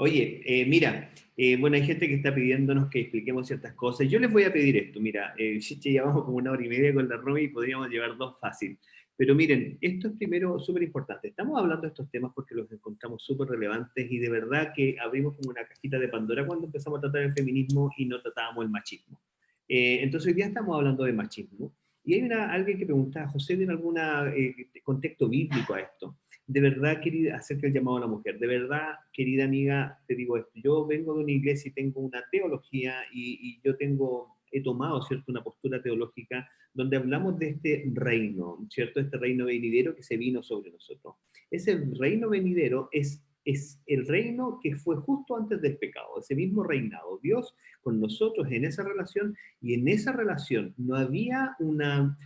Oye, mira, bueno, hay gente que está pidiéndonos que expliquemos ciertas cosas. Yo les voy a pedir esto, mira, ya llevamos como 1 hora y media con la Romy y podríamos llevar 2 fácil. Pero miren, esto es primero súper importante. Estamos hablando de estos temas porque los encontramos súper relevantes y de verdad que abrimos como una cajita de Pandora cuando empezamos a tratar el feminismo y no tratábamos el machismo. Entonces hoy día estamos hablando de machismo. Y hay alguien que pregunta, José, ¿tiene algún contexto bíblico a esto? De verdad, querida, acerca del llamado a la mujer, de verdad, querida amiga, te digo esto, yo vengo de una iglesia y tengo una teología y yo he tomado, ¿cierto?, una postura teológica donde hablamos de este reino, ¿cierto?, este reino venidero que se vino sobre nosotros. Ese reino venidero es el reino que fue justo antes del pecado, ese mismo reinado, Dios con nosotros en esa relación, y en esa relación no había una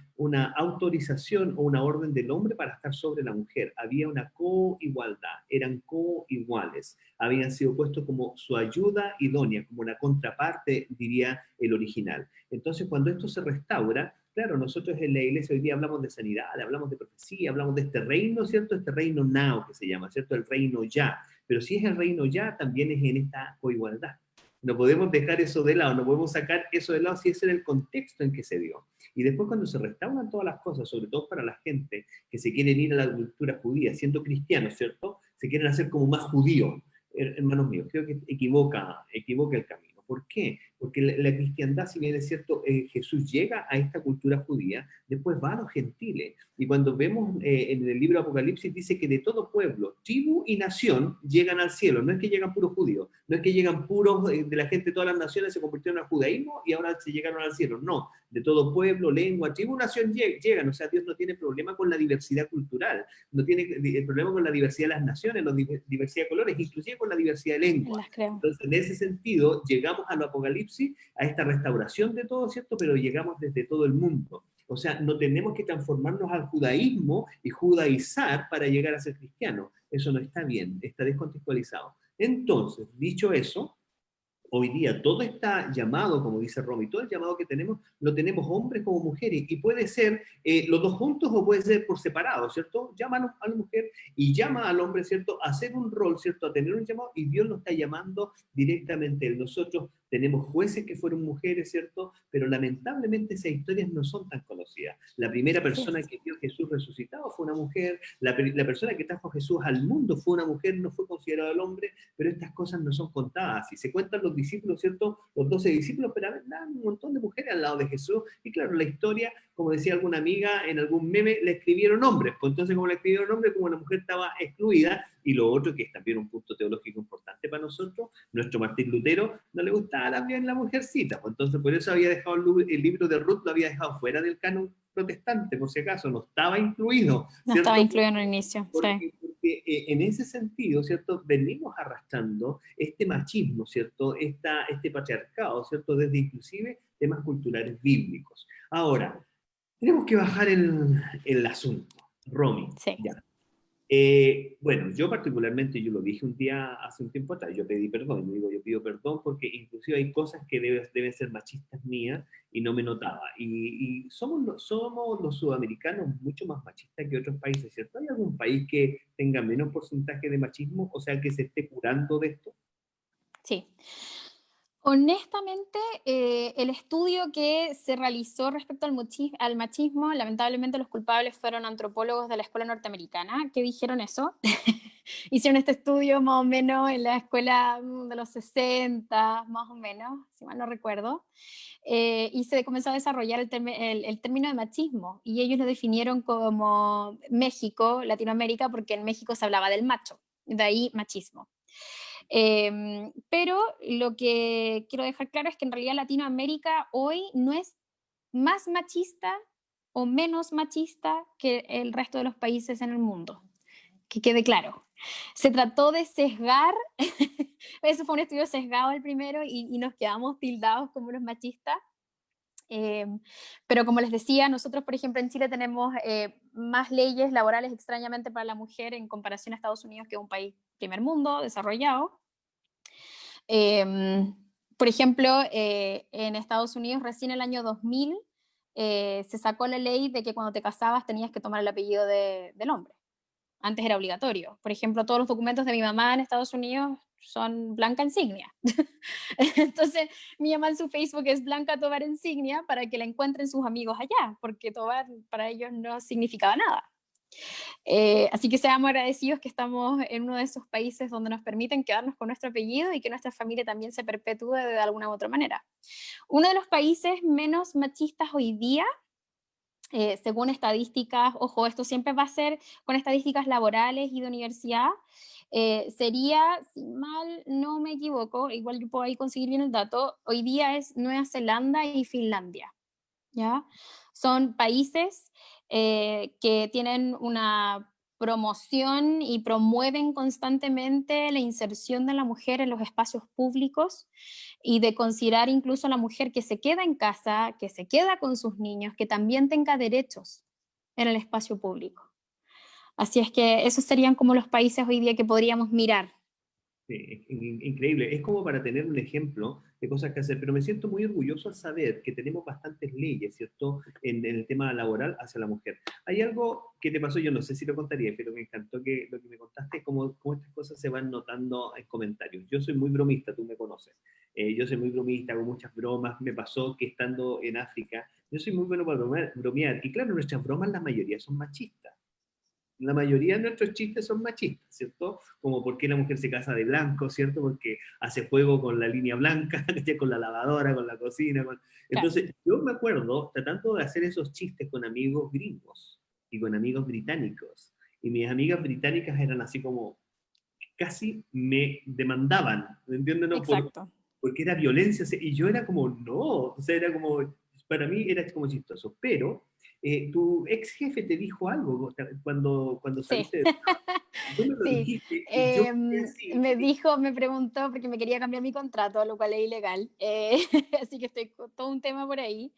autorización o una orden del hombre para estar sobre la mujer. Había una coigualdad, eran coiguales. Habían sido puestos como su ayuda idónea, como la contraparte, diría el original. Entonces, cuando esto se restaura, claro, nosotros en la iglesia hoy día hablamos de sanidad, hablamos de profecía, hablamos de este reino, ¿cierto? Este reino now que se llama, ¿cierto? El reino ya. Pero si es el reino ya, también es en esta coigualdad. No podemos dejar eso de lado, no podemos sacar eso de lado si ese era el contexto en que se dio. Y después cuando se restauran todas las cosas, sobre todo para la gente que se quieren ir a la cultura judía, siendo cristianos, ¿cierto? Se quieren hacer como más judíos. Hermanos míos, creo que equivoca el camino. ¿Por qué? Porque la cristiandad, si bien es cierto, Jesús llega a esta cultura judía, después va a los gentiles. Y cuando vemos en el libro de Apocalipsis, dice que de todo pueblo, tribu y nación llegan al cielo. No es que llegan puros judíos, no es que llegan puros de la gente de todas las naciones, se convirtieron al judaísmo y ahora se llegaron al cielo. No, de todo pueblo, lengua, tribu, nación llegan. O sea, Dios no tiene problema con la diversidad cultural, no tiene problema con la diversidad de las naciones, la diversidad de colores, inclusive con la diversidad de lengua. Las creo. Entonces, en ese sentido, llegamos al Apocalipsis, a esta restauración de todo, ¿cierto? Pero llegamos desde todo el mundo. O sea, no tenemos que transformarnos al judaísmo y judaizar para llegar a ser cristianos. Eso no está bien, está descontextualizado. Entonces, dicho eso, hoy día todo está llamado, como dice Romy, todo el llamado que tenemos, lo tenemos hombres como mujeres, y puede ser los dos juntos o puede ser por separado, ¿cierto? Llama a la mujer y llama al hombre, ¿cierto? A hacer un rol, ¿cierto? A tener un llamado, y Dios lo está llamando directamente. Nosotros tenemos jueces que fueron mujeres, ¿cierto? Pero lamentablemente esas historias no son tan conocidas. La primera persona que vio a Jesús resucitado fue una mujer, la persona que trajo a Jesús al mundo fue una mujer, no fue considerado el hombre, pero estas cosas no son contadas. Y se cuentan los discípulos, ¿cierto? Los 12 discípulos, pero había un montón de mujeres al lado de Jesús. Y claro, la historia, como decía alguna amiga en algún meme, le escribieron hombres. Pues entonces, como le escribieron hombres, como la mujer estaba excluida. Y lo otro, que es también un punto teológico importante para nosotros, nuestro Martín Lutero no le gustaba también la mujercita. Pues entonces, por eso había dejado el libro de Ruth, lo había dejado fuera del canon protestante, por si acaso, no estaba incluido. No estaba incluido en el inicio, sí. Porque en ese sentido, ¿cierto? Venimos arrastrando este machismo, ¿cierto? Este patriarcado, ¿cierto? Desde inclusive temas culturales bíblicos. Ahora, tenemos que bajar el asunto. Romy, Sí. ya. Bueno, yo particularmente, yo lo dije un día, hace un tiempo atrás, yo pedí perdón, yo pido perdón porque inclusive hay cosas que deben ser machistas mías y no me notaba. Y somos los sudamericanos mucho más machistas que otros países, ¿cierto? ¿Hay algún país que tenga menos porcentaje de machismo, o sea, que se esté curando de esto? Sí. Honestamente, el estudio que se realizó respecto al machismo, lamentablemente los culpables fueron antropólogos de la escuela norteamericana que dijeron eso. Hicieron este estudio más o menos en la escuela de los 60, más o menos, si mal no recuerdo, y se comenzó a desarrollar el término de machismo, y ellos lo definieron como México, Latinoamérica, porque en México se hablaba del macho, de ahí machismo. Pero lo que quiero dejar claro es que en realidad Latinoamérica hoy no es más machista o menos machista que el resto de los países en el mundo. Que quede claro. Se trató de sesgar, eso fue un estudio sesgado el primero y nos quedamos tildados como los machistas. Eh, pero como les decía, nosotros, por ejemplo, en Chile tenemos más leyes laborales extrañamente para la mujer en comparación a Estados Unidos, que es un país primer mundo, desarrollado. Eh, por ejemplo, en Estados Unidos recién el año 2000 se sacó la ley de que cuando te casabas tenías que tomar el apellido del hombre. Antes era obligatorio. Por ejemplo, todos los documentos de mi mamá en Estados Unidos son Blanca Insignia. Entonces, mi mamá en su Facebook es Blanca Tovar Insignia para que la encuentren sus amigos allá, porque Tovar para ellos no significaba nada. Así que seamos agradecidos que estamos en uno de esos países donde nos permiten quedarnos con nuestro apellido y que nuestra familia también se perpetúe de alguna u otra manera. Uno de los países menos machistas hoy día, según estadísticas, ojo, esto siempre va a ser con estadísticas laborales y de universidad, sería, si mal no me equivoco, igual yo puedo ahí conseguir bien el dato, hoy día es Nueva Zelanda y Finlandia, ¿ya? Son países que tienen una promoción y promueven constantemente la inserción de la mujer en los espacios públicos y de considerar incluso a la mujer que se queda en casa, que se queda con sus niños, que también tenga derechos en el espacio público. Así es que esos serían como los países hoy día que podríamos mirar. Sí, increíble. Es como para tener un ejemplo de cosas que hacer, pero me siento muy orgulloso al saber que tenemos bastantes leyes, ¿cierto?, en el tema laboral hacia la mujer. Hay algo que te pasó, yo no sé si lo contaría, pero me encantó que lo que me contaste, cómo estas cosas se van notando en comentarios. Yo soy muy bromista, tú me conoces. Yo soy muy bromista, hago muchas bromas. Me pasó que estando en África, yo soy muy bueno para bromear. Y claro, nuestras bromas, la mayoría son machistas. La mayoría de nuestros chistes son machistas, ¿cierto? Como por qué la mujer se casa de blanco, ¿cierto? Porque hace juego con la línea blanca, con la lavadora, con la cocina. Claro. Entonces, yo me acuerdo tratando de hacer esos chistes con amigos gringos y con amigos británicos. Y mis amigas británicas eran así como, casi me demandaban, ¿me entienden? No, Exacto. porque era violencia, y yo era como, no, o sea, era como, para mí era como chistoso, pero tu ex jefe te dijo algo cuando Sí. saliste de trabajo, tú me lo Sí, dijiste, y yo quedé así, me dijo, me preguntó, porque me quería cambiar mi contrato, lo cual es ilegal, así que estoy con todo un tema por ahí,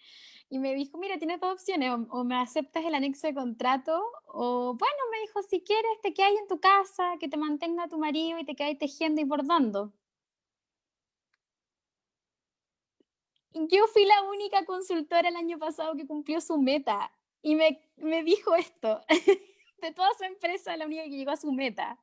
y me dijo, mira, tienes dos opciones, o me aceptas el anexo de contrato, o bueno, me dijo, si quieres, te quedas en tu casa, que te mantenga tu marido y te quedas tejiendo y bordando. Y yo fui la única consultora el año pasado que cumplió su meta, y me dijo esto, de toda su empresa, la única que llegó a su meta.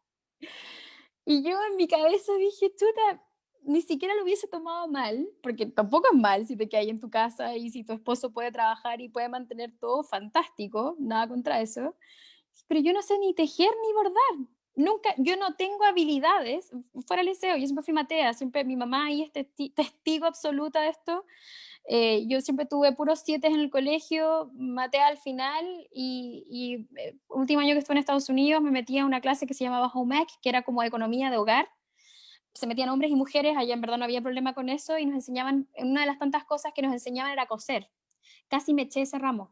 Y yo en mi cabeza dije, chuta, ni siquiera lo hubiese tomado mal, porque tampoco es mal si te quedas ahí en tu casa y si tu esposo puede trabajar y puede mantener todo, fantástico, nada contra eso. Pero yo no sé ni tejer ni bordar. Nunca, yo no tengo habilidades fuera del liceo, yo siempre fui matea, siempre mi mamá ahí es testigo absoluta de esto. Yo siempre tuve puros 7 en el colegio, maté al final y último año que estuve en Estados Unidos me metí a una clase que se llamaba Home Ec, que era como economía de hogar. Se metían hombres y mujeres, allá en verdad no había problema con eso y nos enseñaban, una de las tantas cosas que nos enseñaban era coser. Casi me eché ese ramo,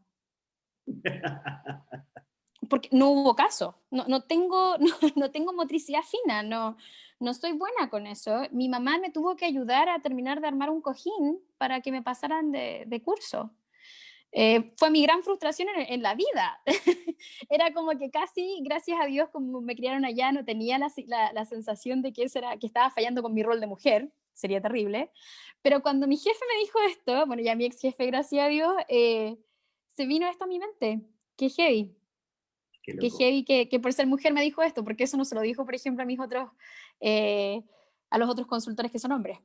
porque no hubo caso, no tengo, no tengo motricidad fina, no soy buena con eso. Mi mamá me tuvo que ayudar a terminar de armar un cojín para que me pasaran de curso. Fue mi gran frustración en la vida. Era como que casi, gracias a Dios, como me criaron allá, no tenía la sensación de que, que estaba fallando con mi rol de mujer, sería terrible. Pero cuando mi jefe me dijo esto, bueno, ya mi ex jefe, gracias a Dios, se vino esto a mi mente. Qué heavy, qué qué loco. heavy que por ser mujer me dijo esto, porque eso no se lo dijo, por ejemplo, eh, a los otros consultores que son hombres.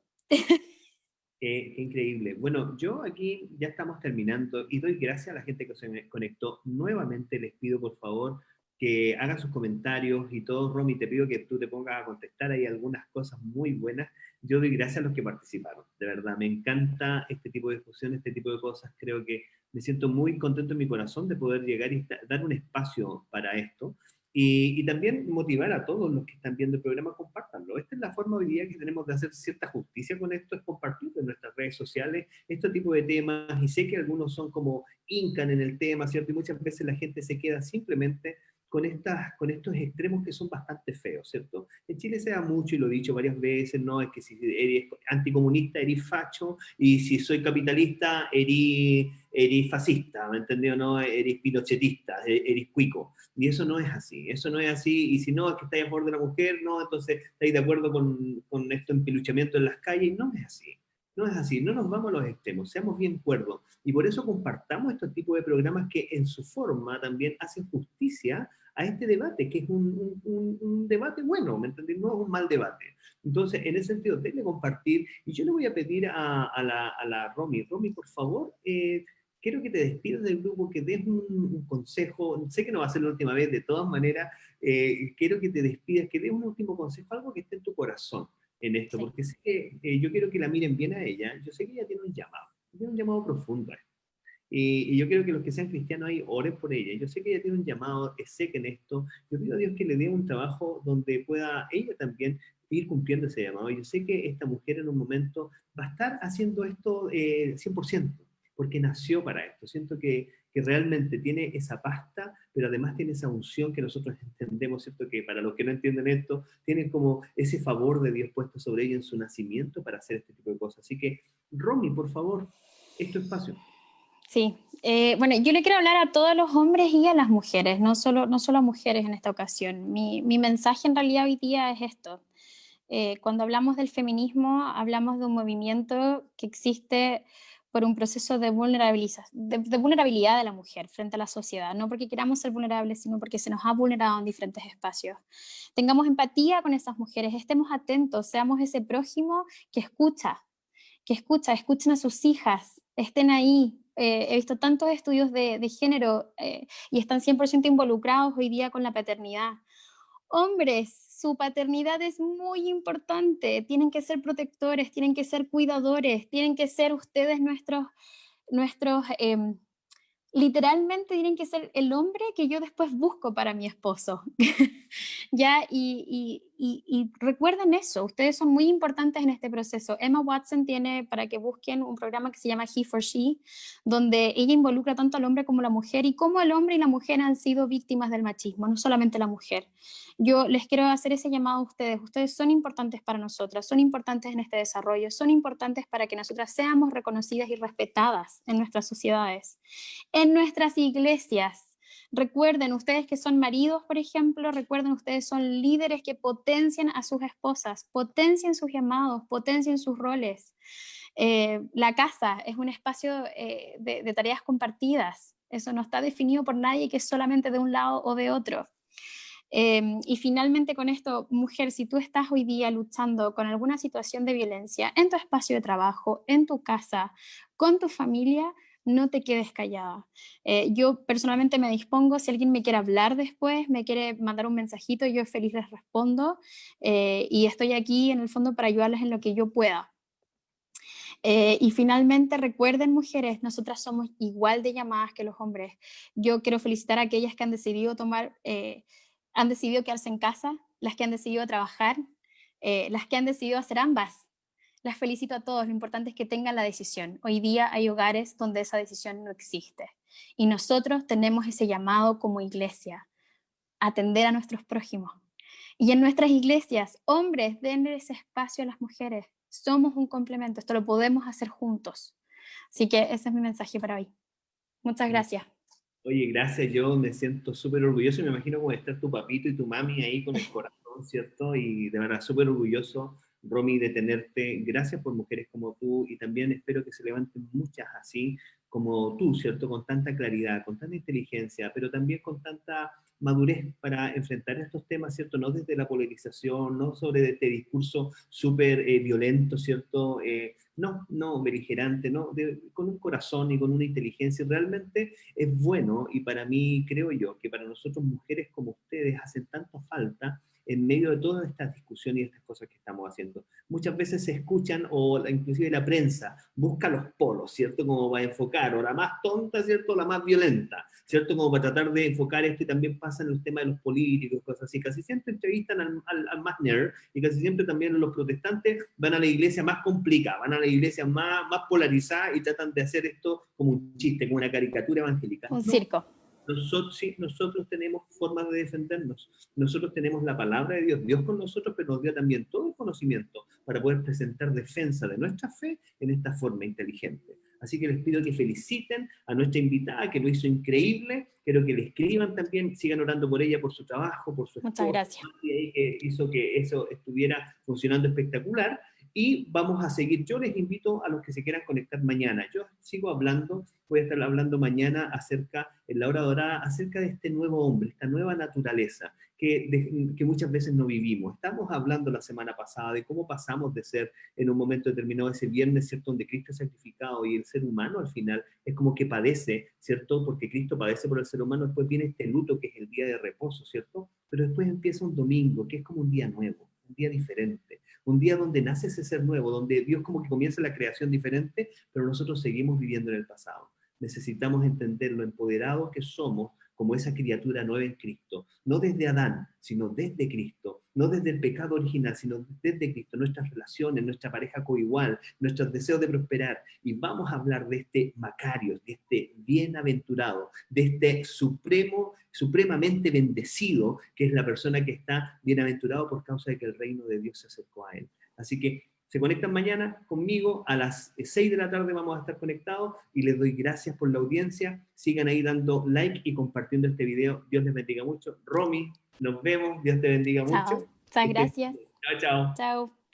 Qué increíble. Bueno, yo aquí ya estamos terminando y doy gracias a la gente que se me conectó. Nuevamente les pido por favor que hagan sus comentarios y todo. Romy, te pido que tú te pongas a contestar. Hay algunas cosas muy buenas. Yo doy gracias a los que participaron. De verdad, me encanta este tipo de discusión, este tipo de cosas. Creo que me siento muy contento en mi corazón de poder llegar y dar un espacio para esto. Y también motivar a todos los que están viendo el programa a compartanlo. Esta es la forma hoy día que tenemos de hacer cierta justicia con esto, es compartir en nuestras redes sociales este tipo de temas, y sé que algunos son como hincan en el tema, ¿cierto? Y muchas veces la gente se queda simplemente con estos extremos que son bastante feos, ¿cierto? En Chile se da mucho, y lo he dicho varias veces, ¿no? Es que si eres anticomunista, eres facho, y si soy capitalista, eres fascista, ¿me entendió? ¿No? Eres pinochetista, eres cuico. Y eso no es así, eso no es así, y si no es que estáis a favor de la mujer, no, entonces estáis de acuerdo con esto empiluchamiento en las calles, no es así. No es así, no nos vamos a los extremos, seamos bien cuerdos. Y por eso compartamos estos tipos de programas que en su forma también hacen justicia a este debate, que es un debate bueno, ¿me entendés? No es un mal debate. Entonces, en ese sentido, denle compartir. Y yo le voy a pedir a la Romy, Romy, por favor, quiero que te despidas del grupo, que des un consejo. Sé que no va a ser la última vez, de todas maneras, quiero que te despidas, que des un último consejo, algo que esté en tu corazón en esto, Sí. porque sé que yo quiero que la miren bien a ella. Yo sé que ella tiene un llamado profundo a esto. Y yo quiero que los que sean cristianos ahí oren por ella. Yo sé que ella tiene un llamado, sé que en esto. Yo pido a Dios que le dé un trabajo donde pueda ella también ir cumpliendo ese llamado. Yo sé que esta mujer en un momento va a estar haciendo esto 100%, porque nació para esto. Siento que realmente tiene esa pasta, pero además tiene esa unción que nosotros entendemos, ¿cierto? Que para los que no entienden esto, tiene como ese favor de Dios puesto sobre ella en su nacimiento para hacer este tipo de cosas. Así que, Romy, por favor, es tu espacio. Sí, bueno, yo le quiero hablar a todos los hombres y a las mujeres, no solo a mujeres en esta ocasión. Mi mensaje en realidad hoy día es esto. Cuando hablamos del feminismo, hablamos de un movimiento que existe por un proceso de de vulnerabilidad de la mujer frente a la sociedad, no porque queramos ser vulnerables, sino porque se nos ha vulnerado en diferentes espacios. Tengamos empatía con esas mujeres, estemos atentos, seamos ese prójimo que escuchen a sus hijas, estén ahí. He visto tantos estudios de género y están 100% involucrados hoy día con la paternidad. Hombres, su paternidad es muy importante, tienen que ser protectores, tienen que ser cuidadores, tienen que ser ustedes nuestros literalmente tienen que ser el hombre que yo después busco para mi esposo. ¿Ya? Y recuerden eso, ustedes son muy importantes en este proceso. Emma Watson tiene, para que busquen, un programa que se llama He for She, donde ella involucra tanto al hombre como a la mujer y cómo el hombre y la mujer han sido víctimas del machismo, no solamente la mujer. Yo les quiero hacer ese llamado a ustedes. Ustedes son importantes para nosotras, son importantes en este desarrollo, son importantes para que nosotras seamos reconocidas y respetadas en nuestras sociedades, en nuestras iglesias. Recuerden, ustedes que son maridos, por ejemplo, recuerden, ustedes son líderes que potencian a sus esposas, potencian sus llamados, potencian sus roles. La casa es un espacio de tareas compartidas. Eso no está definido por nadie que es solamente de un lado o de otro. Y finalmente con esto, mujer, si tú estás hoy día luchando con alguna situación de violencia en tu espacio de trabajo, en tu casa, con tu familia, no te quedes callada. Yo personalmente me dispongo, si alguien me quiere hablar después, me quiere mandar un mensajito, yo feliz les respondo y estoy aquí en el fondo para ayudarles en lo que yo pueda. Y finalmente, recuerden, mujeres, nosotras somos igual de llamadas que los hombres. Yo quiero felicitar a aquellas que han decidido han decidido quedarse en casa, las que han decidido trabajar, las que han decidido hacer ambas. Las felicito a todos, lo importante es que tengan la decisión. Hoy día hay hogares donde esa decisión no existe. Y nosotros tenemos ese llamado como iglesia, atender a nuestros prójimos. Y en nuestras iglesias, hombres, denle ese espacio a las mujeres. Somos un complemento, esto lo podemos hacer juntos. Así que ese es mi mensaje para hoy. Muchas gracias. Oye, gracias, yo me siento súper orgulloso y me imagino cómo está tu papito y tu mami ahí con el corazón, ¿cierto? Y de verdad, súper orgulloso, Romy, de tenerte. Gracias por mujeres como tú y también espero que se levanten muchas así como tú, ¿cierto? Con tanta claridad, con tanta inteligencia, pero también con tanta madurez para enfrentar estos temas, ¿cierto? No desde la polarización, no sobre este discurso súper violento, ¿cierto? No beligerante, no, con un corazón y con una inteligencia. Realmente es bueno y para mí creo yo que para nosotros mujeres como ustedes hacen tanta falta en medio de todas estas discusiones y estas cosas que estamos haciendo. Muchas veces se escuchan, o inclusive la prensa busca los polos, ¿cierto? Como para enfocar, o la más tonta, ¿cierto? O la más violenta, ¿cierto? Como para tratar de enfocar esto, y también pasa en el tema de los políticos, cosas así. Casi siempre entrevistan al más nerd, y casi siempre también los protestantes van a la iglesia más complicada, van a la iglesia más polarizada y tratan de hacer esto como un chiste, como una caricatura evangélica. Un No, circo. nosotros, sí, nosotros tenemos formas de defendernos. Nosotros tenemos la palabra de Dios, Dios con nosotros, pero nos dio también todo el conocimiento para poder presentar defensa de nuestra fe en esta forma inteligente. Así que les pido que feliciten a nuestra invitada, que lo hizo increíble. Quiero que le escriban también, sigan orando por ella, por su trabajo, por su esposo. Muchas gracias. Que hizo que eso estuviera funcionando espectacular. Y vamos a seguir. Yo les invito a los que se quieran conectar mañana. Yo sigo hablando, voy a estar hablando mañana acerca, en la hora dorada, acerca de este nuevo hombre, esta nueva naturaleza que muchas veces no vivimos. Estamos hablando la semana pasada de cómo pasamos de ser en un momento determinado ese viernes, ¿cierto?, donde Cristo es sacrificado y el ser humano al final es como que padece, ¿cierto?, porque Cristo padece por el ser humano. Después viene este luto que es el día de reposo, ¿cierto? Pero después empieza un domingo que es como un día nuevo, un día diferente. Un día donde nace ese ser nuevo, donde Dios como que comienza la creación diferente, pero nosotros seguimos viviendo en el pasado. Necesitamos entender lo empoderados que somos como esa criatura nueva en Cristo, no desde Adán, sino desde Cristo, no desde el pecado original, sino desde Cristo, nuestras relaciones, nuestra pareja coigual, nuestros deseos de prosperar. Y vamos a hablar de este Macarios, de este bienaventurado, de este supremamente bendecido, que es la persona que está bienaventurado por causa de que el reino de Dios se acercó a él. Así que se conectan mañana conmigo a las 6 de la tarde, vamos a estar conectados, y les doy gracias por la audiencia. Sigan ahí dando like y compartiendo este video. Dios les bendiga mucho. Romy, nos vemos. Dios te bendiga mucho. Chao. Muchas gracias. Chao, chao. Chao.